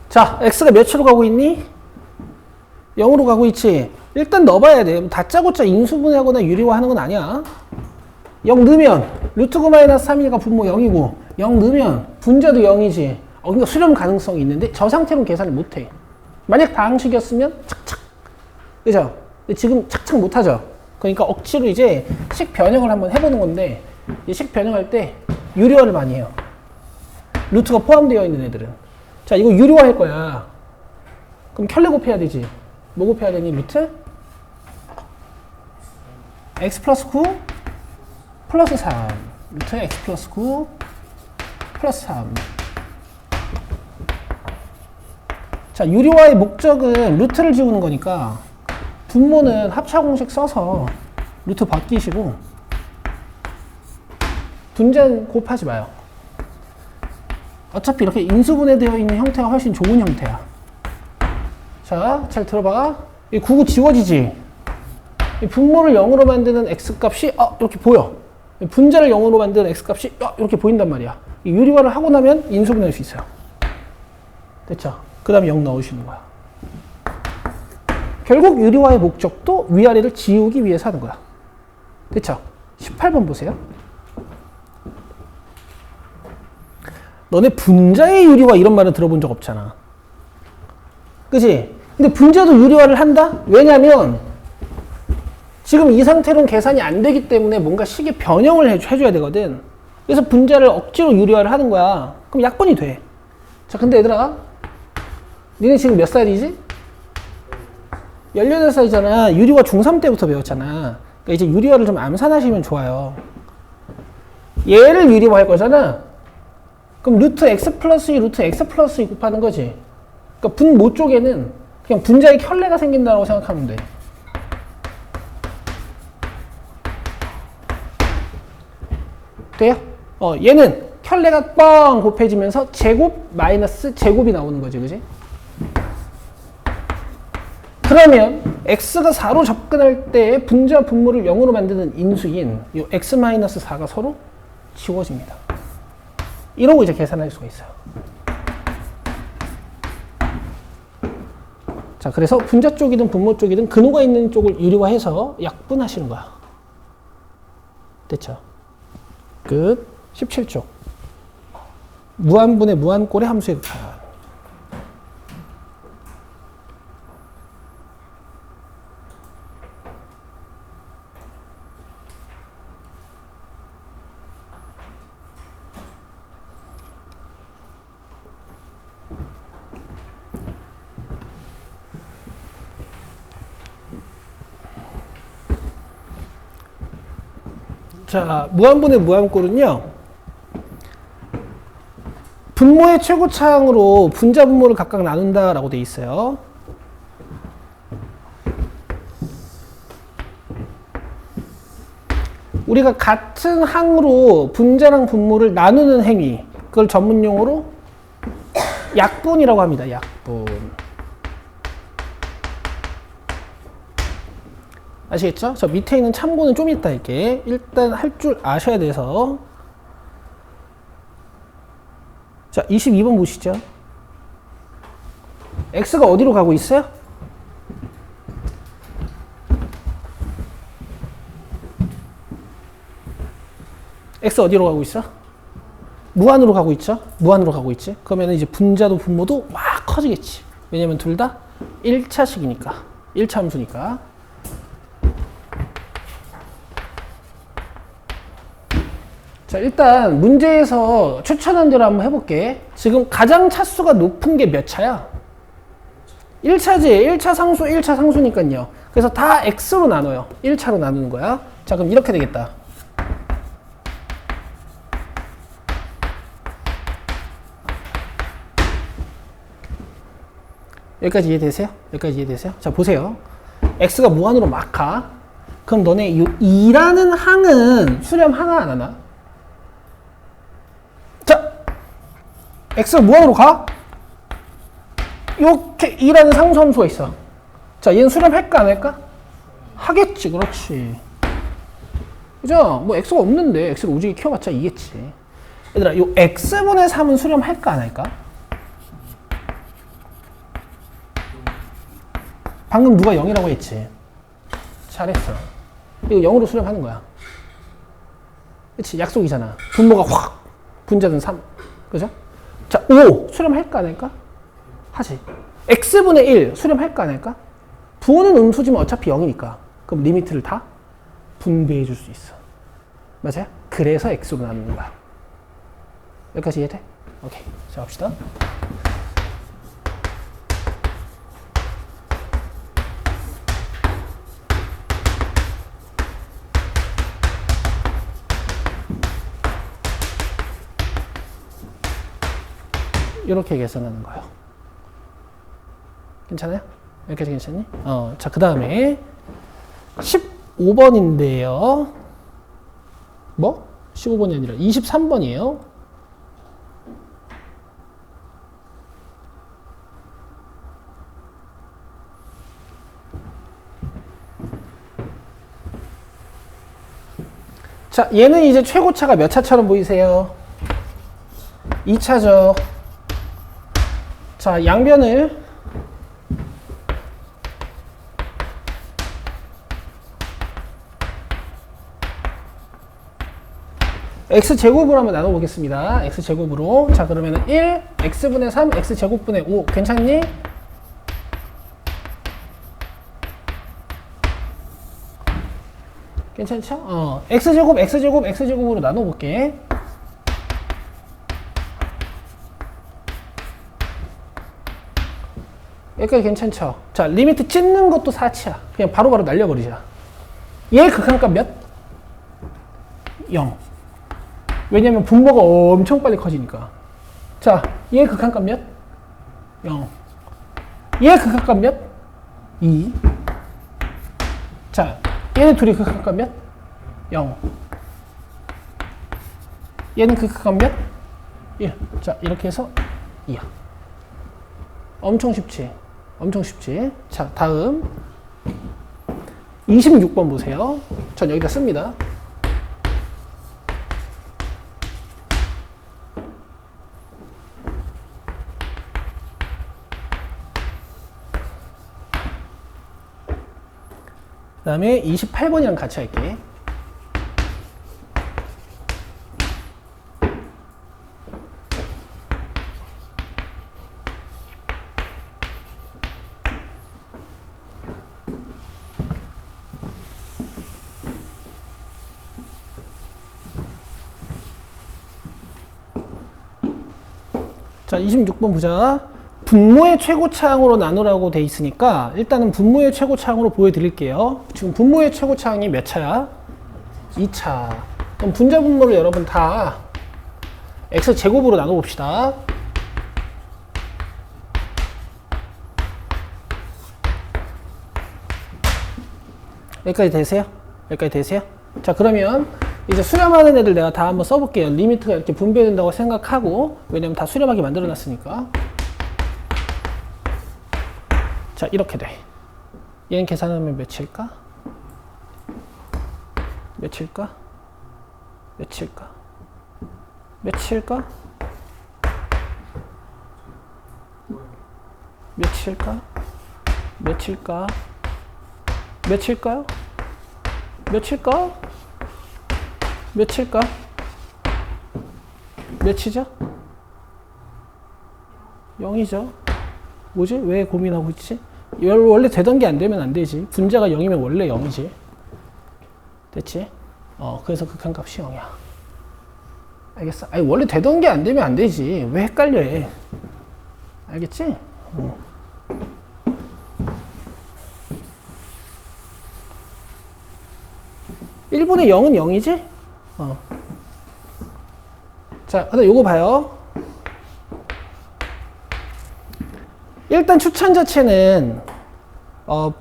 자, x가 몇으로 가고 있니? 0으로 가고 있지. 일단 넣어봐야 돼. 다짜고짜 인수분해하거나 유리화하는 건 아니야. 0 넣으면 루트 9 마이너스 3이니까 분모 0이고 0 넣으면 분자도 0이지. 그러니까 수렴 가능성이 있는데 저 상태로는 계산을 못해. 만약 다항식이었으면 착착. 그죠? 근데 지금 착착 못하죠. 그러니까 억지로 이제 식 변형을 한번 해보는 건데 이 식 변형할 때 유리화를 많이 해요. 루트가 포함되어 있는 애들은. 자, 이거 유리화 할 거야. 그럼 켤레 곱해야 되지. 뭐 곱해야 되니? 루트? x 플러스 9 플러스 3. 루트 x 플러스 9 플러스 3. 자, 유리화의 목적은 루트를 지우는 거니까 분모는 합차 공식 써서 루트 바뀌시고 분자는 곱하지 마요. 어차피 이렇게 인수분해되어 있는 형태가 훨씬 좋은 형태야. 자, 잘 들어봐. 이 99 지워지지? 이 분모를 0으로 만드는 x값이 이렇게 보여. 분자를 0으로 만드는 x값이 이렇게 보인단 말이야. 이 유리화를 하고 나면 인수분해할 수 있어요. 됐죠? 그 다음에 0 넣으시는 거야. 결국 유리화의 목적도 위아래를 지우기 위해서 하는 거야. 됐죠? 18번 보세요. 너네 분자의 유리화 이런 말은 들어본 적 없잖아. 그치? 근데 분자도 유리화를 한다? 왜냐면 지금 이 상태로는 계산이 안 되기 때문에 뭔가 식의 변형을 해줘야 되거든. 그래서 분자를 억지로 유리화를 하는 거야. 그럼 약분이 돼. 자, 근데 얘들아, 니네 지금 몇 살이지? 18살이잖아. 유리화 중3 때부터 배웠잖아. 그러니까 이제 유리화를 좀 암산하시면 좋아요. 얘를 유리화 할 거잖아. 그럼 루트 x 플러스 2, 루트 x 플러스 2 곱하는 거지. 그러니까 분모 쪽에는 그냥 분자의 켤레가 생긴다고 생각하면 돼. 돼요? 얘는 켤레가 뻥 곱해지면서 제곱 마이너스 제곱이 나오는 거지, 그지? 그러면 x가 4로 접근할 때 분자 분모를 0으로 만드는 인수인 이 x-4가 서로 지워집니다. 이러고 이제 계산할 수가 있어요. 자, 그래서 분자 쪽이든 분모 쪽이든 근호가 있는 쪽을 유리화해서 약분하시는 거야. 됐죠? 끝. 17쪽. 무한분의 무한꼴의 함수의 극한. 자, 무한분의 무한꼴은요, 분모의 최고차항으로 분자 분모를 각각 나눈다라고 돼 있어요. 우리가 같은 항으로 분자랑 분모를 나누는 행위, 그걸 전문용어로 약분이라고 합니다. 약분. 아시겠죠? 저 밑에 있는 참고는 좀 이따 할게. 일단 할 줄 아셔야 돼서. 자, 22번 보시죠. x가 어디로 가고 있어요? x 어디로 가고 있어? 무한으로 가고 있죠? 무한으로 가고 있지? 그러면 이제 분자도 분모도 막 커지겠지. 왜냐면 둘 다 1차식이니까. 1차 함수니까. 자, 일단 문제에서 추천한 대로 한번 해볼게. 지금 가장 차수가 높은 게 몇 차야? 1차지. 1차 상수, 1차 상수니까요. 그래서 다 x로 나눠요. 1차로 나누는 거야. 자, 그럼 이렇게 되겠다. 여기까지 이해되세요? 여기까지 이해되세요? 자, 보세요. x가 무한으로 막 가. 그럼 너네 이 2라는 항은 수렴하나 안 하나? 자, x가 무한으로 가? 이렇게 2라는 상수함수가 있어. 자, 얘는 수렴할까 안 할까? 하겠지. 그렇지. 그죠? 뭐 x가 없는데 x를 오지게 키워봤자 2겠지. 얘들아, 요 x분의 3은 수렴할까 안 할까? 방금 누가 0이라고 했지? 잘했어. 이거 0으로 수렴하는 거야. 그치? 약속이잖아. 분모가 확 분자는 3. 그죠? 자, 5 수렴할까 안 할까? 하지. x분의 1 수렴할까 안 할까? 부호는 음수지만 어차피 0이니까. 그럼 리미트를 다 분배해 줄 수 있어. 맞아요? 그래서 x로 나누는 거야. 여기까지 이해돼? 오케이. 자, 갑시다. 이렇게 계산하는 거예요. 괜찮아요? 여기까지 괜찮니? 자, 그 다음에 15번인데요. 뭐? 15번이 아니라 23번이에요. 자, 얘는 이제 최고차가 몇 차처럼 보이세요? 2차죠. 자, 양변을 x제곱으로 한번 나눠보겠습니다. x제곱으로. 자, 그러면은 1, x분의 3, x제곱분의 5. 괜찮니? 괜찮죠? x제곱, x제곱, x제곱으로 나눠볼게. 여기까지 괜찮죠? 자, 리미트 찢는 것도 4치야. 그냥 바로바로 날려버리자. 얘 극한값 몇? 0. 왜냐면 분모가 엄청 빨리 커지니까. 자, 얘 극한값 몇? 0. 얘 극한값 몇? 2. 자, 얘네 둘이 극한값 몇? 0. 얘는 극한값 몇? 1. 자, 이렇게 해서 2야. 엄청 쉽지? 엄청 쉽지? 자, 다음 26번 보세요. 전 여기다 씁니다. 그 다음에 28번이랑 같이 할게. 자, 26번 보자. 분모의 최고차항으로 나누라고 돼 있으니까 일단은 분모의 최고차항으로 보여드릴게요. 지금 분모의 최고차항이 몇 차야? 2차. 그럼 분자 분모를 여러분 다 x제곱으로 나눠봅시다. 여기까지 되세요? 여기까지 되세요? 자, 그러면 이제 수렴하는 애들 내가 다 한번 써볼게요. 리미트가 이렇게 분배된다고 생각하고, 왜냐면 다 수렴하게 만들어놨으니까. 자, 이렇게 돼. 얘는 계산하면 몇일까? 몇일까? 몇일까? 몇일까? 몇일까? 몇일까? 몇일까요? 몇일까? 몇일까? 몇이죠? 0이죠. 뭐지? 왜 고민하고 있지? 원래 되던 게 안 되면 안 되지. 분자가 0이면 원래 0이지. 됐지? 그래서 극한값이 0이야. 알겠어? 아니, 원래 되던 게 안 되면 안 되지. 왜 헷갈려 해? 알겠지? 1분의 0은 0이지? 자, 그다음 요거 봐요. 일단 추천 자체는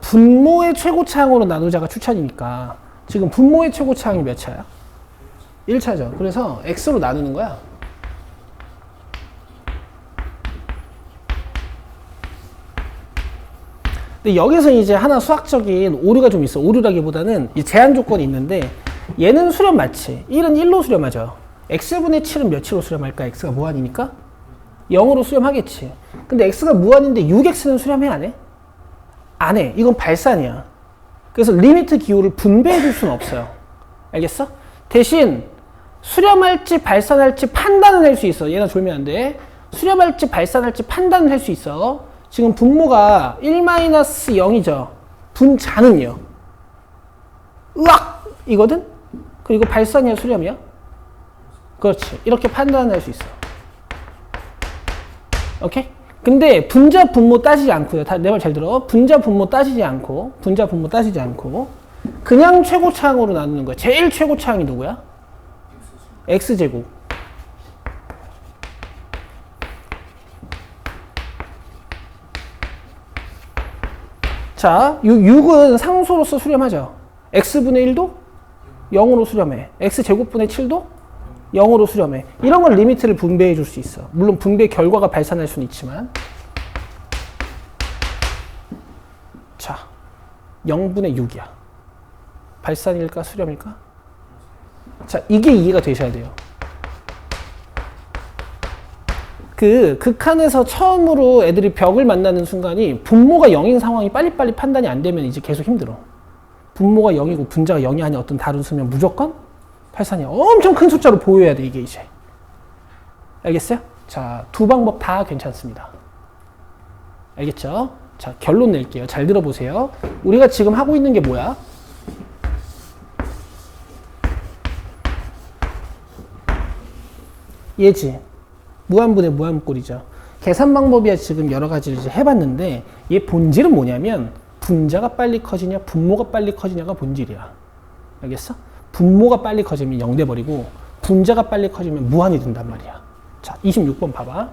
분모의 최고차항으로 나누자가 추천이니까 지금 분모의 최고차항이 몇 차야? 1차죠. 그래서 x로 나누는 거야. 근데 여기서 이제 하나 수학적인 오류가 좀 있어. 오류라기보다는 이 제한 조건이 있는데 얘는 수렴 맞지? 1은 1로 수렴하죠. x분의 7은 몇으로 수렴할까? x가 무한이니까 0으로 수렴하겠지. 근데 x가 무한인데 6x는 수렴해 안 해? 안 해. 이건 발산이야. 그래서 리미트 기호를 분배해 줄 수는 없어요. 알겠어? 대신 수렴할지 발산할지 판단은 할 수 있어. 얘나 졸면 안 돼. 수렴할지 발산할지 판단은 할 수 있어. 지금 분모가 1-0이죠. 분자는요. 으악! 이거든? 그리고 발산이야 수렴이야? 그렇지. 이렇게 판단할 수 있어. 오케이? 근데 분자 분모 따지지 않고요. 내 말 잘 들어. 분자 분모 따지지 않고 그냥 최고차항으로 나누는 거야. 제일 최고차항이 누구야? x제곱. 자, 6은 상수로서 수렴하죠. x분의 1도 0으로 수렴해. x제곱분의 7도 0으로 수렴해. 이런 걸 리미트를 분배해 줄 수 있어. 물론 분배 결과가 발산할 수는 있지만. 자, 0분의 6이야. 발산일까 수렴일까? 자, 이게 이해가 되셔야 돼요. 그 극한에서 처음으로 애들이 벽을 만나는 순간이 분모가 0인 상황이 빨리빨리 판단이 안 되면 이제 계속 힘들어. 분모가 0이고 분자가 0이 아닌 어떤 다른 수면 무조건 발산이 엄청 큰 숫자로 보여야 돼, 이게 이제. 알겠어요? 자, 두 방법 다 괜찮습니다. 알겠죠? 자, 결론 낼게요. 잘 들어보세요. 우리가 지금 하고 있는 게 뭐야? 얘지. 무한분의 무한꼴이죠. 계산 방법이야 지금 여러 가지를 이제 해봤는데 얘 본질은 뭐냐면 분자가 빨리 커지냐 분모가 빨리 커지냐가 본질이야. 알겠어? 분모가 빨리 커지면 0 돼버리고 분자가 빨리 커지면 무한이 된단 말이야. 자, 26번 봐봐.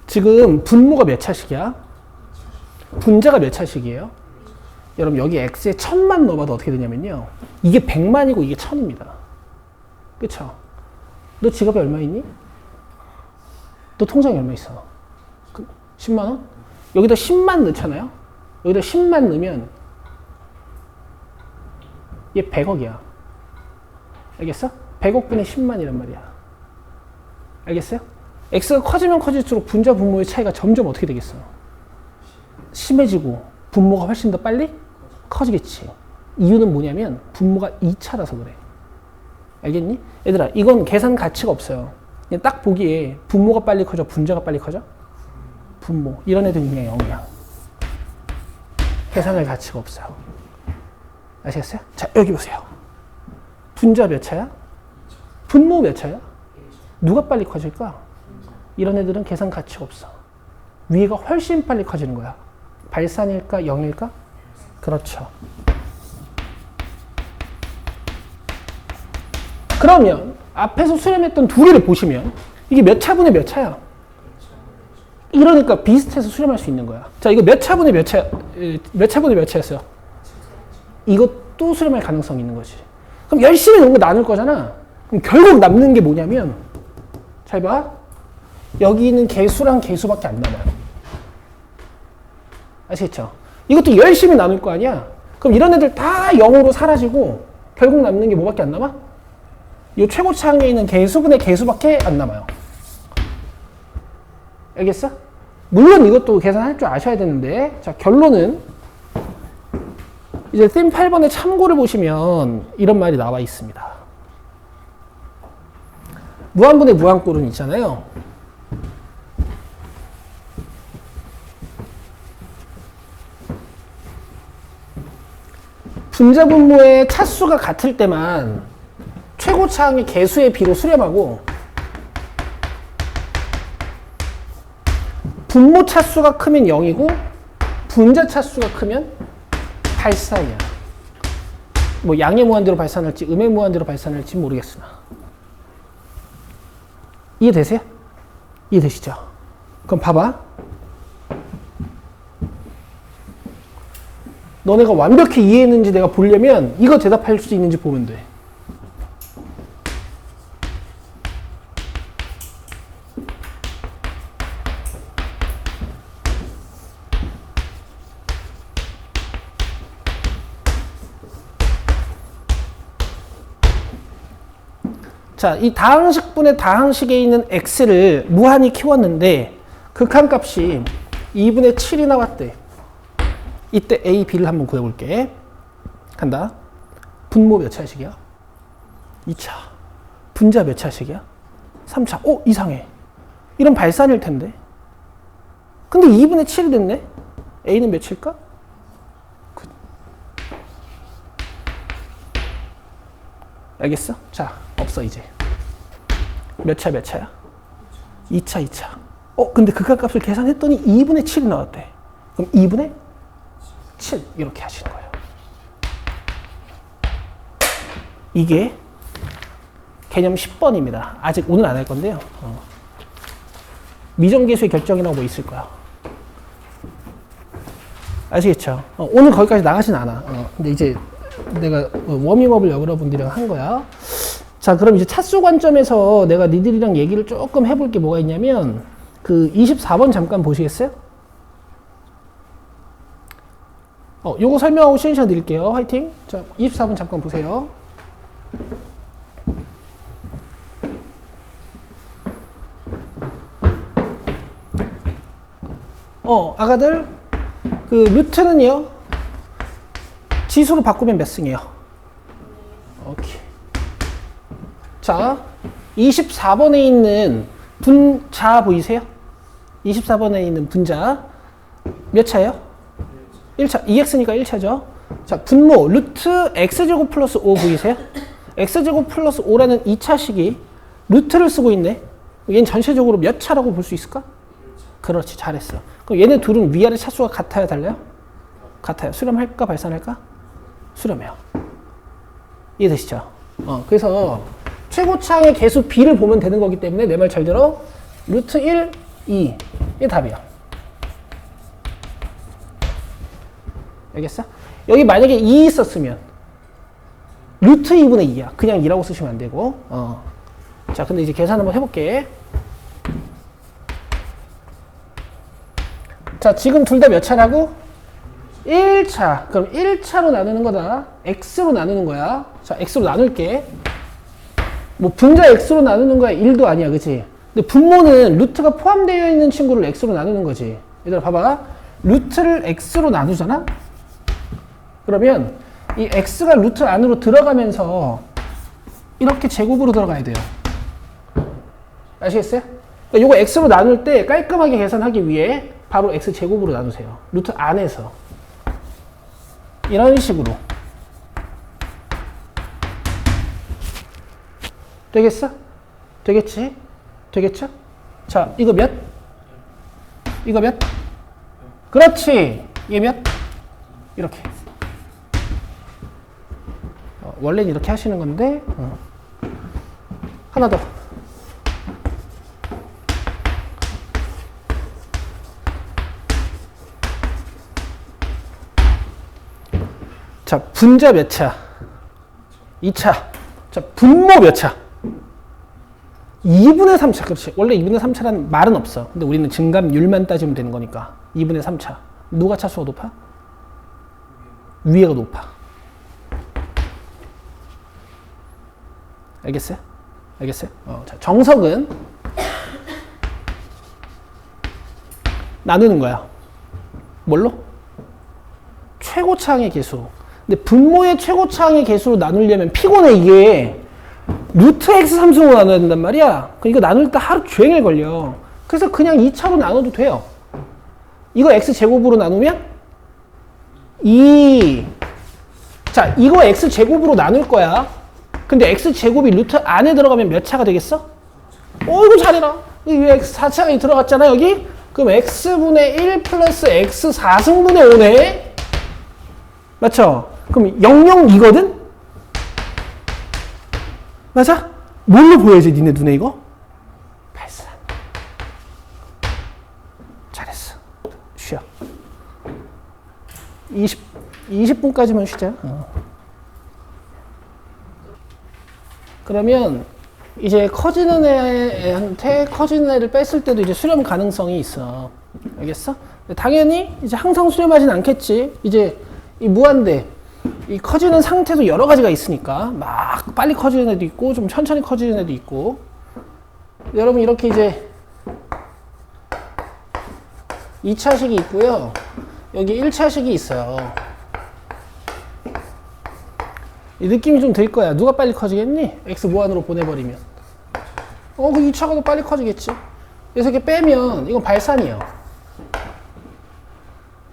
지금 분모가 몇 차식이야? 분자가 몇 차식이에요? 여러분 여기 x에 1000만 넣어봐도 어떻게 되냐면요. 이게 100만이고 이게 1000입니다. 그쵸? 너 지갑에 얼마 있니? 너 통장에 얼마 있어? 10만 원? 여기다 10만 넣잖아요? 여기다 10만 넣으면 얘 100억이야. 알겠어? 100억분의 10만이란 말이야. 알겠어요? x가 커지면 커질수록 분자 분모의 차이가 점점 어떻게 되겠어? 심해지고 분모가 훨씬 더 빨리 커지겠지. 이유는 뭐냐면 분모가 2차라서 그래. 알겠니? 얘들아, 이건 계산 가치가 없어요. 그냥 딱 보기에 분모가 빨리 커져, 분자가 빨리 커져? 분모. 이런 애들은 그냥 0이야. 계산할 가치가 없어요. 아시겠어요? 자, 여기 보세요. 분자 몇 차야? 분모 몇 차야? 누가 빨리 커질까? 이런 애들은 계산 가치가 없어. 위가 훨씬 빨리 커지는 거야. 발산일까? 0일까? 그렇죠. 그러면 앞에서 수렴했던 두 개를 보시면 이게 몇 차분의 몇 차야? 이러니까 비슷해서 수렴할 수 있는 거야. 자, 이거 몇 차분의 몇 차, 몇 차분의 몇 차였어요? 이것도 수렴할 가능성이 있는 거지. 그럼 열심히 놓은 거 나눌 거잖아. 그럼 결국 남는 게 뭐냐면, 잘 봐. 여기 있는 개수랑 개수밖에 안 남아요. 아시겠죠? 이것도 열심히 나눌 거 아니야? 그럼 이런 애들 다 0으로 사라지고 결국 남는 게 뭐밖에 안 남아? 이 최고차항에 있는 개수분의 개수밖에 안 남아요. 알겠어? 물론 이것도 계산할 줄 아셔야 되는데, 자, 결론은 이제 쌤 8번의 참고를 보시면 이런 말이 나와 있습니다. 무한분의 무한꼴은 있잖아요. 분자 분모의 차수가 같을 때만 최고차항의 개수의 비로 수렴하고 분모 차수가 크면 0이고 분자 차수가 크면 발산이야. 뭐 양의 무한대로 발산할지 음의 무한대로 발산할지 모르겠으나. 이해되세요? 이해되시죠? 그럼 봐봐. 너네가 완벽히 이해했는지 내가 보려면 이거 대답할 수 있는지 보면 돼. 자, 이 다항식분의 다항식에 있는 x를 무한히 키웠는데 극한값이 2분의 7이 나왔대. 이때 A, B를 한번 구해볼게. 간다. 분모 몇 차식이야? 2차. 분자 몇 차식이야? 3차. 이상해. 이런 발산일 텐데. 근데 2분의 7이 됐네? A는 몇일까? 알겠어? 자, 없어 이제. 몇 차야? 2차. 근데 극한값을 계산했더니 2분의 7이 나왔대. 그럼 2분의 7 이렇게 하시는 거예요. 이게 개념 10번입니다. 아직 오늘 안 할 건데요. 미정계수의 결정이라고 뭐 있을 거야. 아시겠죠? 오늘 거기까지 나가진 않아. 근데 이제 내가 워밍업을 여러분들이랑 한 거야. 자, 그럼 이제 차수 관점에서 내가 니들이랑 얘기를 조금 해볼 게 뭐가 있냐면, 그 24번 잠깐 보시겠어요? 요거 설명하고 시간 드릴게요. 화이팅. 자, 24번 잠깐 보세요. 아가들, 그 루트는요, 지수로 바꾸면 몇 승이에요? 오케이. 자, 24번에 있는 분자 보이세요? 24번에 있는 분자 몇 차예요? 1차. 2x니까 1차죠. 자, 분모 루트 x제곱 플러스 5 보이세요? x제곱 플러스 5라는 2차식이 루트를 쓰고 있네. 얘는 전체적으로 몇 차라고 볼 수 있을까? 그렇지, 잘했어. 그럼 얘네 둘은 위아래 차수가 같아요, 달라요? 같아요. 수렴할까, 발산할까? 수렴해요. 이해되시죠? 그래서 최고차의 개수 b를 보면 되는 거기 때문에 내 말 잘 들어. 루트 1, 2. 이게 답이야. 알겠어? 여기 만약에 2 있었으면 루트 2분의 2야. 그냥 2라고 쓰시면 안 되고. 자, 근데 이제 계산 한번 해볼게. 자, 지금 둘 다 몇 차라고? 1차. 그럼 1차로 나누는 거다. x로 나누는 거야. 자, x로 나눌게. 뭐 분자 x로 나누는 거야 1도 아니야, 그치? 근데 분모는 루트가 포함되어 있는 친구를 x로 나누는 거지. 얘들아 봐봐. 루트를 x로 나누잖아? 그러면 이 x가 루트 안으로 들어가면서 이렇게 제곱으로 들어가야 돼요. 아시겠어요? 그러니까 요거 x로 나눌 때 깔끔하게 계산하기 위해 바로 x 제곱으로 나누세요. 루트 안에서. 이런 식으로. 되겠어? 되겠지? 되겠죠? 자, 이거 몇? 이거 몇? 그렇지! 얘 몇? 이렇게. 원래는 이렇게 하시는 건데, 하나 더. 자, 분자 몇 차? 2차. 자, 분모 몇 차? 2분의 3차. 그렇지. 원래 2분의 3차라는 말은 없어. 근데 우리는 증감률만 따지면 되는 거니까. 2분의 3차. 누가 차수가 높아? 위에가 높아. 알겠어요? 알겠어요? 자, 정석은 나누는 거야. 뭘로? 최고차항의 개수. 근데 분모의 최고차항의 개수로 나누려면 피곤해, 이게. 루트 x 함수로 나눠야 된단 말이야. 이거 나눌 때 하루 종일 걸려. 그래서 그냥 2차로 나눠도 돼요. 이거 x제곱으로 나누면 2. 자, 이거 x제곱으로 나눌 거야. 근데 x제곱이 루트 안에 들어가면 몇 차가 되겠어? 이거 잘해라. 여기 x 4차가 들어갔잖아, 여기? 그럼 x분의 1 플러스 x 4승분의 5네? 맞죠? 그럼 002거든? 맞아? 뭘로 보여야지, 니네 눈에 이거? 발산. 잘했어. 쉬어. 20분까지만 쉬자. 그러면 이제 커지는 애한테 커지는 애를 뺐을 때도 이제 수렴 가능성이 있어. 알겠어? 당연히 이제 항상 수렴하진 않겠지. 이제 이 무한대, 이 커지는 상태도 여러 가지가 있으니까 막 빨리 커지는 애도 있고 좀 천천히 커지는 애도 있고. 여러분 이렇게 이제 2차식이 있고요. 여기 1차식이 있어요. 이 느낌이 좀 들 거야. 누가 빨리 커지겠니? x 무한으로 보내버리면. 그 2차가 더 빨리 커지겠지. 그래서 이렇게 빼면 이건 발산이에요.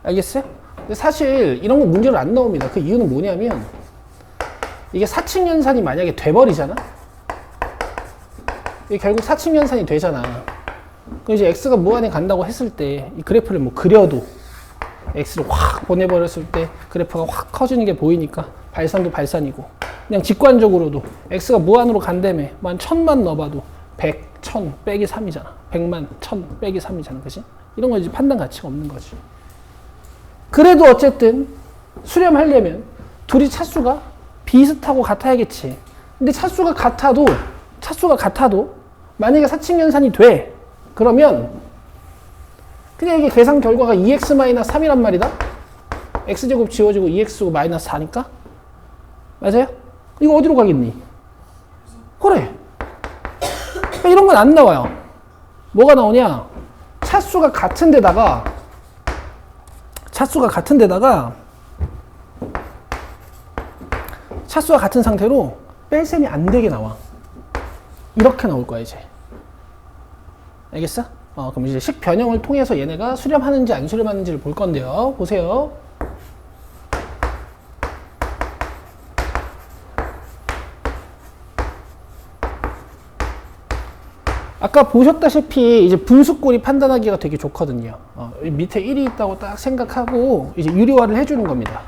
알겠어요? 근데 사실 이런 거 문제로 안 나옵니다. 그 이유는 뭐냐면 이게 사칙 연산이 만약에 돼버리잖아? 이게 결국 사칙 연산이 되잖아. 그럼 이제 x가 무한에 간다고 했을 때 이 그래프를 뭐 그려도 x를 확 보내버렸을 때 그래프가 확 커지는 게 보이니까 발산도 발산이고 그냥 직관적으로도 x가 무한으로 간다며 만 1000만 넣어봐도 100, 1000 빼기 3이잖아. 100만, 1000 빼기 3이잖아. 그치? 이런 거 이제 판단 가치가 없는 거지. 그래도 어쨌든 수렴하려면 둘이 차수가 비슷하고 같아야겠지. 근데 차수가 같아도 만약에 사칙연산이 돼. 그러면 그냥 이게 계산 결과가 2x-3이란 말이다. x제곱 지워지고 2x고 마이너스 4니까 맞아요? 이거 어디로 가겠니? 그래. 이런 건 안 나와요. 뭐가 나오냐? 차수가 같은 데다가 차수가 같은 상태로 뺄셈이 안 되게 나와. 이렇게 나올 거야 이제. 알겠어? 그럼 이제 식 변형을 통해서 얘네가 수렴하는지 안 수렴하는지를 볼 건데요. 보세요. 아까 보셨다시피 이제 분수꼴이 판단하기가 되게 좋거든요. 밑에 1이 있다고 딱 생각하고 이제 유리화를 해주는 겁니다.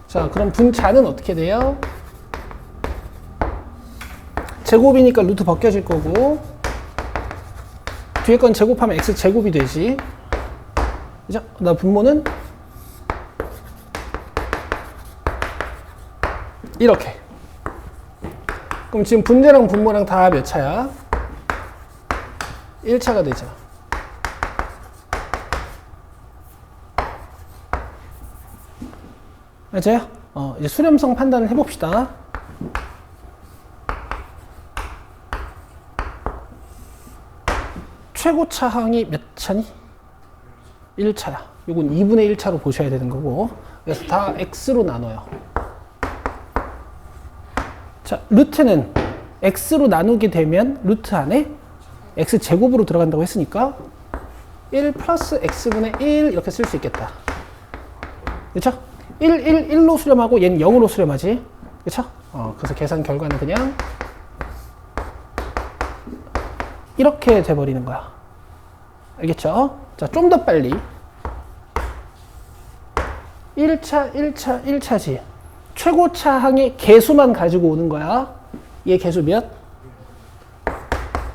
자, 그럼 분자는 어떻게 돼요? 제곱이니까 루트 벗겨질 거고 뒤에 건 제곱하면 x제곱이 되지. 그죠? 나 분모는 이렇게. 그럼 지금 분자랑 분모랑 다 몇 차야? 1차가 되죠. 맞아요? 이제 수렴성 판단을 해봅시다. 최고차항이 몇 차니? 1차야. 요건 2분의 1차로 보셔야 되는 거고. 그래서 다 x로 나눠요. 자, 루트는 x로 나누게 되면 루트 안에 x제곱으로 들어간다고 했으니까 1 플러스 x분의 1 이렇게 쓸 수 있겠다. 그쵸? 1로 수렴하고 얘는 0으로 수렴하지. 그쵸? 그래서 계산 결과는 그냥 이렇게 돼버리는 거야. 알겠죠? 자, 좀 더 빨리. 1차지. 최고차항의 개수만 가지고 오는 거야. 얘 개수 몇?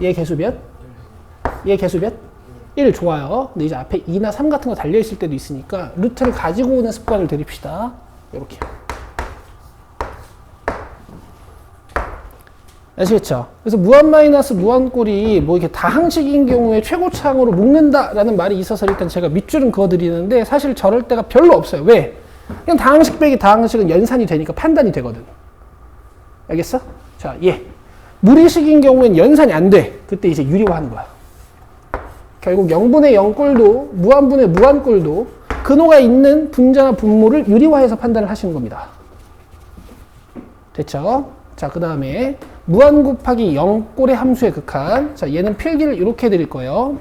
얘 개수 몇? 얘 개수 몇? 1 좋아요. 근데 이제 앞에 2나 3 같은 거 달려있을 때도 있으니까 루트를 가지고 오는 습관을 들입시다. 이렇게. 아시겠죠? 그래서 무한 마이너스 무한꼴이 뭐 이렇게 다항식인 경우에 최고차항으로 묶는다라는 말이 있어서 일단 제가 밑줄은 그어드리는데 사실 저럴 때가 별로 없어요. 왜? 그냥 다항식 빼기 다항식은 연산이 되니까 판단이 되거든. 알겠어? 자, 얘. 무리식인 경우엔 연산이 안 돼. 그때 이제 유리화하는 거야. 결국 0분의 0꼴도 무한분의 무한꼴도 근호가 있는 분자나 분모를 유리화해서 판단을 하시는 겁니다. 됐죠? 자, 그 다음에 무한 곱하기 0꼴의 함수의 극한. 자, 얘는 필기를 이렇게 해드릴 거예요.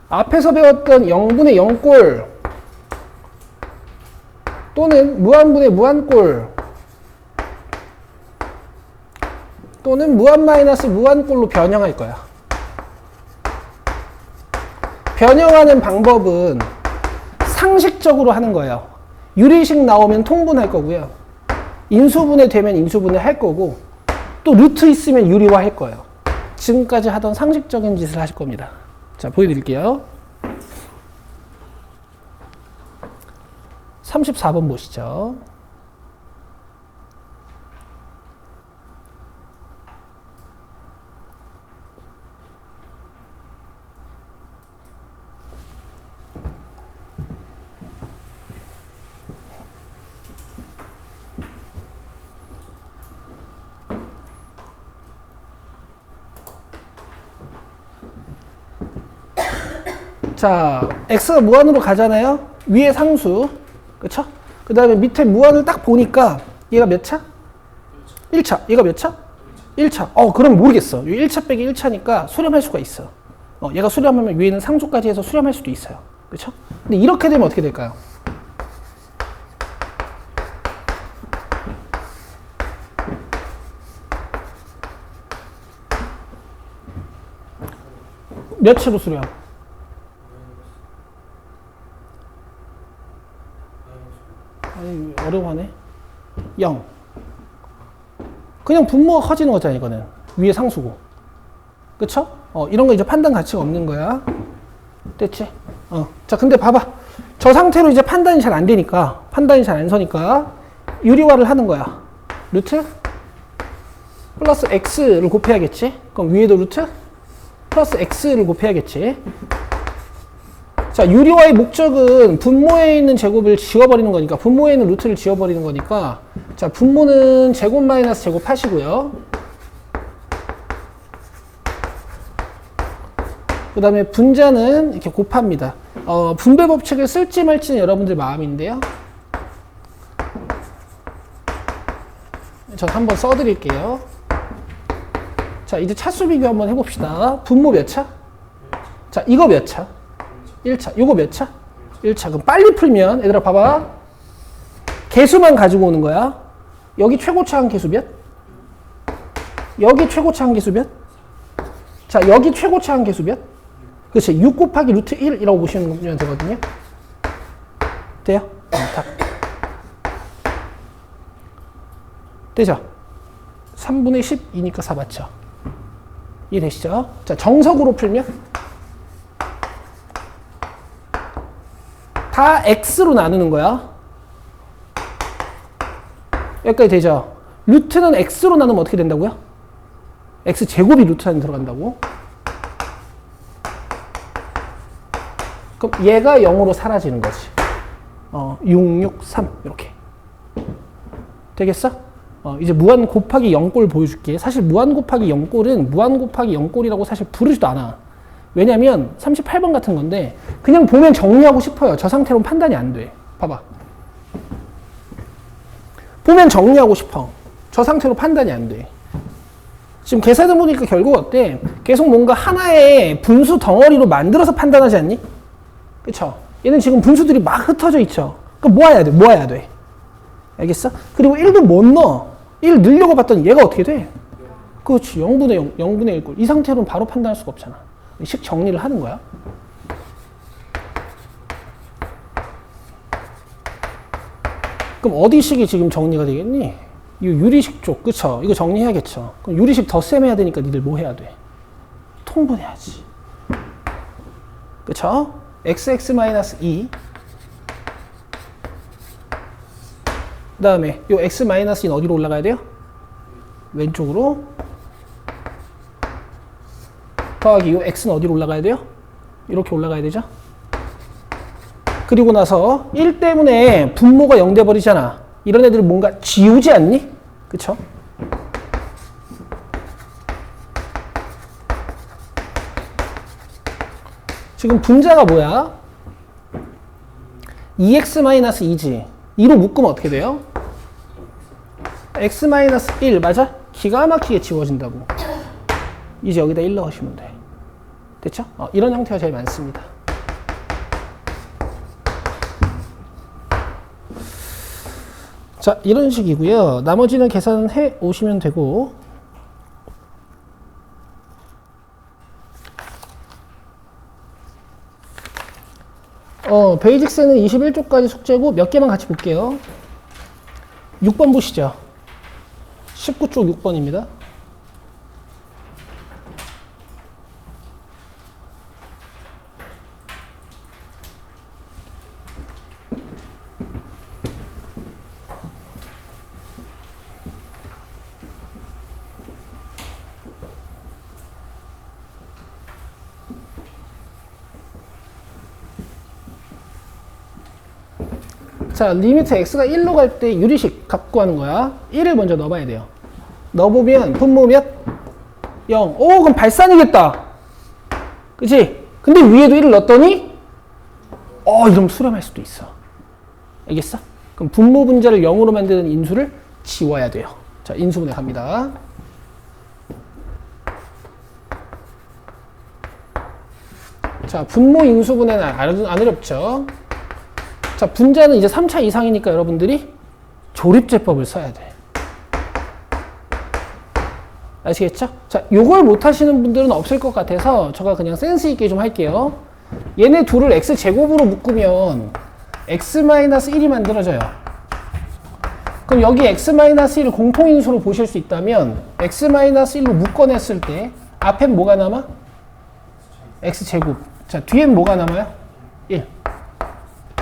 앞에서 배웠던 0분의 0꼴 또는 무한분의 무한꼴 또는 무한 마이너스 무한꼴로 변형할 거야. 변형하는 방법은 상식적으로 하는 거예요. 유리식 나오면 통분할 거고요. 인수분해 되면 인수분해 할 거고 또 루트 있으면 유리화 할 거예요. 지금까지 하던 상식적인 짓을 하실 겁니다. 자, 보여드릴게요. 34번 보시죠. 자, x가 무한으로 가잖아요. 위에 상수. 그쵸? 그 다음에 밑에 무한을 딱 보니까 얘가 몇 차? 1차. 얘가 몇 차? 1차. 그럼 모르겠어. 1차 빼기 1차니까 수렴할 수가 있어. 얘가 수렴하면 위에는 상수까지 해서 수렴할 수도 있어요. 그쵸? 근데 이렇게 되면 어떻게 될까요? 몇 채로 수렴? 아니, 어려워하네. 0. 그냥 분모가 커지는 거잖아, 이거는. 위에 상수고. 그쵸? 이런 거 이제 판단 가치가 없는 거야. 됐지? 자, 근데 봐봐. 저 상태로 이제 판단이 잘 안 되니까, 판단이 잘 안 서니까, 유리화를 하는 거야. 루트 플러스 x를 곱해야겠지? 그럼 위에도 루트 플러스 x를 곱해야겠지? 자, 유리화의 목적은 분모에 있는 제곱을 지워버리는 거니까, 분모에 있는 루트를 지워버리는 거니까, 자, 분모는 제곱 마이너스 제곱 하시고요. 그 다음에 분자는 이렇게 곱합니다. 분배 법칙을 쓸지 말지는 여러분들 마음인데요. 전 한번 써드릴게요. 자, 이제 차수 비교 한번 해봅시다. 분모 몇 차? 자, 이거 몇 차? 1차. 요거 몇 차? 1차. 그럼 빨리 풀면, 얘들아 봐봐. 개수만 가지고 오는 거야. 여기 최고차 한 개수 몇? 여기 최고차 한 개수 몇? 자, 여기 최고차 한 개수 몇? 그렇지. 6 곱하기 루트 1이라고 보시면 되거든요. 돼요? 답. 되죠? 3분의 12니까 4 맞죠? 이해되시죠? 자, 정석으로 풀면 다 x로 나누는 거야. 여기까지 되죠? 루트는 x로 나누면 어떻게 된다고요? x 제곱이 루트 안에 들어간다고. 그럼 얘가 0으로 사라지는 거지. 6, 6, 3 이렇게. 되겠어? 이제 무한 곱하기 0꼴 보여줄게. 사실 무한 곱하기 0꼴은 무한 곱하기 0꼴이라고 사실 부르지도 않아. 왜냐면 38번 같은 건데 그냥 보면 정리하고 싶어요. 저 상태로는 판단이 안 돼. 봐봐. 보면 정리하고 싶어. 저 상태로 판단이 안 돼. 지금 계산해 보니까 결국 어때? 계속 뭔가 하나의 분수 덩어리로 만들어서 판단하지 않니? 그쵸? 얘는 지금 분수들이 막 흩어져 있죠. 그럼 모아야 돼. 모아야 돼. 알겠어? 그리고 1도 못 넣어. 1 넣으려고 봤더니 얘가 어떻게 돼? 그렇지. 0분의 0, 0분의 1꼴. 이 상태로는 바로 판단할 수가 없잖아. 식 정리를 하는 거야. 그럼 어디 식이 지금 정리가 되겠니? 이 유리식 쪽, 그쵸? 이거 정리해야겠죠. 그럼 유리식 더 셈해야 되니까 니들 뭐 해야 돼? 통분해야지. 그쵸? xx-2 그 다음에 요 x-2는 어디로 올라가야 돼요? 왼쪽으로. 더하기 요 x는 어디로 올라가야 돼요? 이렇게 올라가야 되죠? 그리고 나서 1 때문에 분모가 0 돼버리잖아. 이런 애들은 뭔가 지우지 않니? 그쵸? 지금 분자가 뭐야? 2x-2지. 2로 묶으면 어떻게 돼요? x-1 맞아? 기가 막히게 지워진다고. 이제 여기다 1 넣으시면 돼. 됐죠? 이런 형태가 제일 많습니다. 자, 이런 식이고요. 나머지는 계산해 오시면 되고. 베이직세는 21쪽까지 숙제고 몇 개만 같이 볼게요. 6번 보시죠. 19쪽 6번입니다. 자, 리미트 x가 1로 갈 때 유리식 갖고 하는 거야. 1을 먼저 넣어봐야 돼요. 넣어보면 분모 몇? 0. 오, 그럼 발산이겠다. 그치? 근데 위에도 1을 넣었더니 이러면 수렴할 수도 있어. 알겠어? 그럼 분모 분자를 0으로 만드는 인수를 지워야 돼요. 자, 인수분해 갑니다. 자, 분모 인수분해는 안 어렵죠? 자, 분자는 이제 3차 이상이니까 여러분들이 조립제법을 써야 돼. 아시겠죠? 자, 요걸 못 하시는 분들은 없을 것 같아서 제가 그냥 센스 있게 좀 할게요. 얘네 둘을 x제곱으로 묶으면 x-1이 만들어져요. 그럼 여기 x-1을 공통인수로 보실 수 있다면 x-1로 묶어냈을 때 앞엔 뭐가 남아? x제곱. 자, 뒤엔 뭐가 남아요? 1.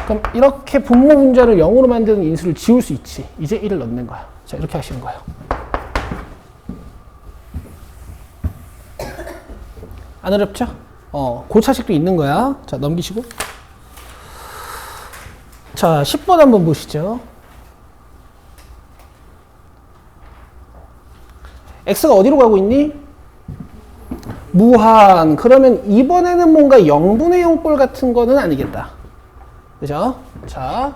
그럼 이렇게 분모 분자를 0으로 만드는 인수를 지울 수 있지. 이제 1을 넣는 거야. 자, 이렇게 하시는 거예요. 안 어렵죠? 고차식도 있는 거야. 자, 넘기시고. 자, 10번 한번 보시죠. x가 어디로 가고 있니? 무한. 그러면 이번에는 뭔가 0분의 0꼴 같은 거는 아니겠다. 그죠? 자,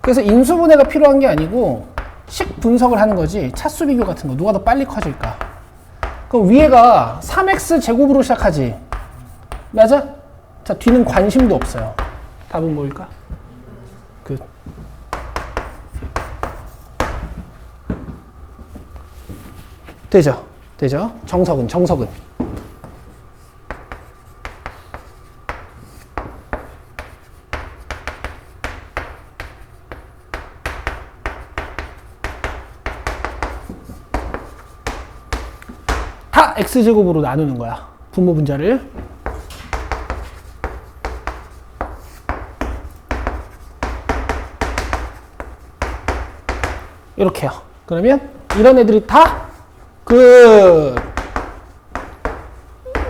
그래서 인수분해가 필요한 게 아니고 식 분석을 하는 거지. 차수 비교 같은 거. 누가 더 빨리 커질까? 그럼 위에가 3x 제곱으로 시작하지. 맞아? 자, 뒤는 관심도 없어요. 답은 뭘까? 끝. 되죠? 되죠? 정석은. 다 x제곱으로 나누는 거야. 분모 분자를. 이렇게요. 그러면 이런 애들이 다 끝.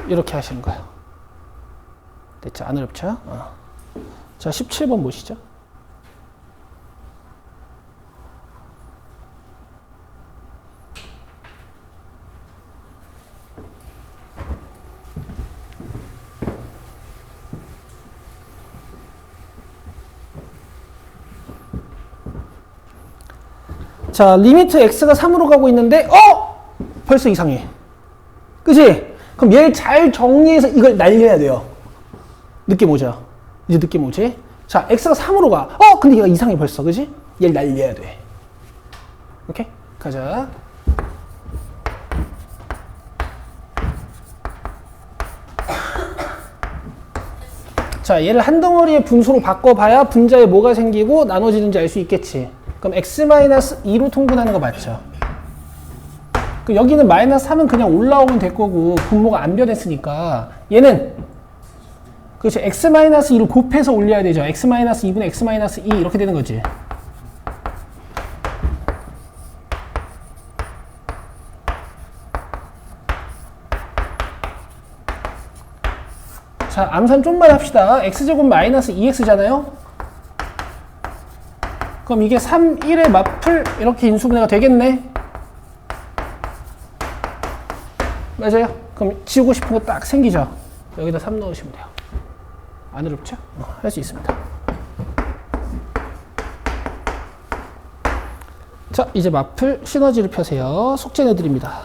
이렇게 하시는 거예요. 됐죠? 안 어렵죠? 자, 17번 보시죠. 자, 리미트 x가 3으로 가고 있는데 벌써 이상해. 그치? 그럼 얘를 잘 정리해서 이걸 날려야 돼요. 느낌 오죠? 이제 느낌 오지? 자, x가 3으로 가. 근데 얘가 이상해 벌써. 그치? 얘를 날려야 돼. 오케이? 가자. 자, 얘를 한 덩어리의 분수로 바꿔봐야 분자에 뭐가 생기고 나눠지는지 알 수 있겠지. 그럼 x-2로 통분하는 거 맞죠? 그 여기는 -3은 그냥 올라오면 될 거고 분모가 안 변했으니까 얘는 그렇지 x-2를 곱해서 올려야 되죠. x-2분의 x-2 이렇게 되는 거지. 자, 암산 좀만 합시다. x제곱 마이너스 2x잖아요. 그럼 이게 3, 1의 마플 이렇게 인수분해가 되겠네. 맞아요? 그럼 지우고 싶은 거 딱 생기죠? 여기다 3 넣으시면 돼요. 안 어렵죠? 할 수 있습니다. 자, 이제 마플 시너지를 펴세요. 숙제 내드립니다.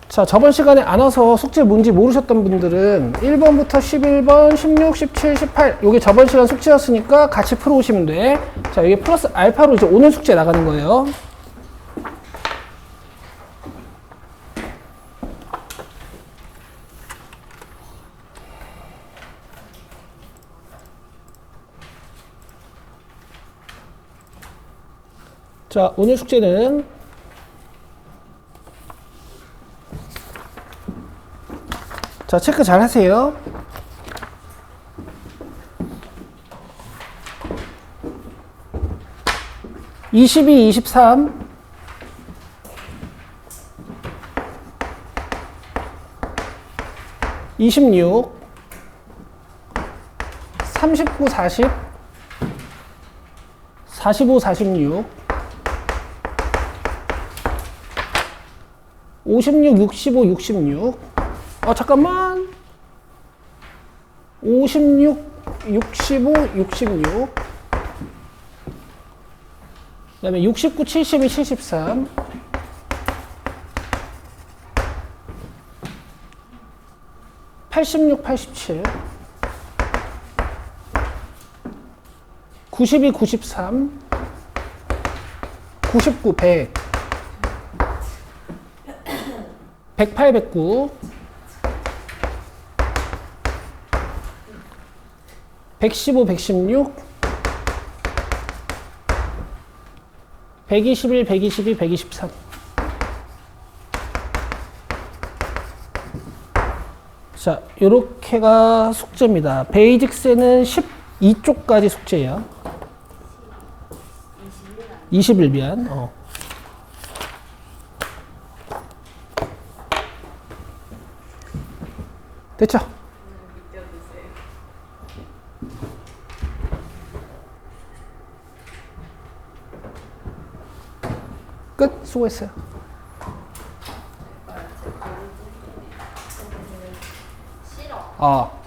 자, 저번 시간에 안 와서 숙제 뭔지 모르셨던 분들은 1번부터 11번, 16, 17, 18 요게 저번 시간 숙제였으니까 같이 풀어오시면 돼. 자, 이게 플러스 알파로 이제 오늘 숙제 나가는 거예요. 자, 오늘 숙제는 자, 체크 잘 하세요. (22, 23) (26) (39, 40) (45, 46) (56, 65, 66) 잠깐만. 56, 65, 66. 그 다음에 69, 72, 73. 86, 87. 92, 93. 99, 100. 108, 109. 115, 116. 121, 122, 123. 자, 요렇게가 숙제입니다. 베이직세는 12쪽까지 숙제예요. 21 미안. 됐죠? 끝. 수고했어요. 싫어. 아.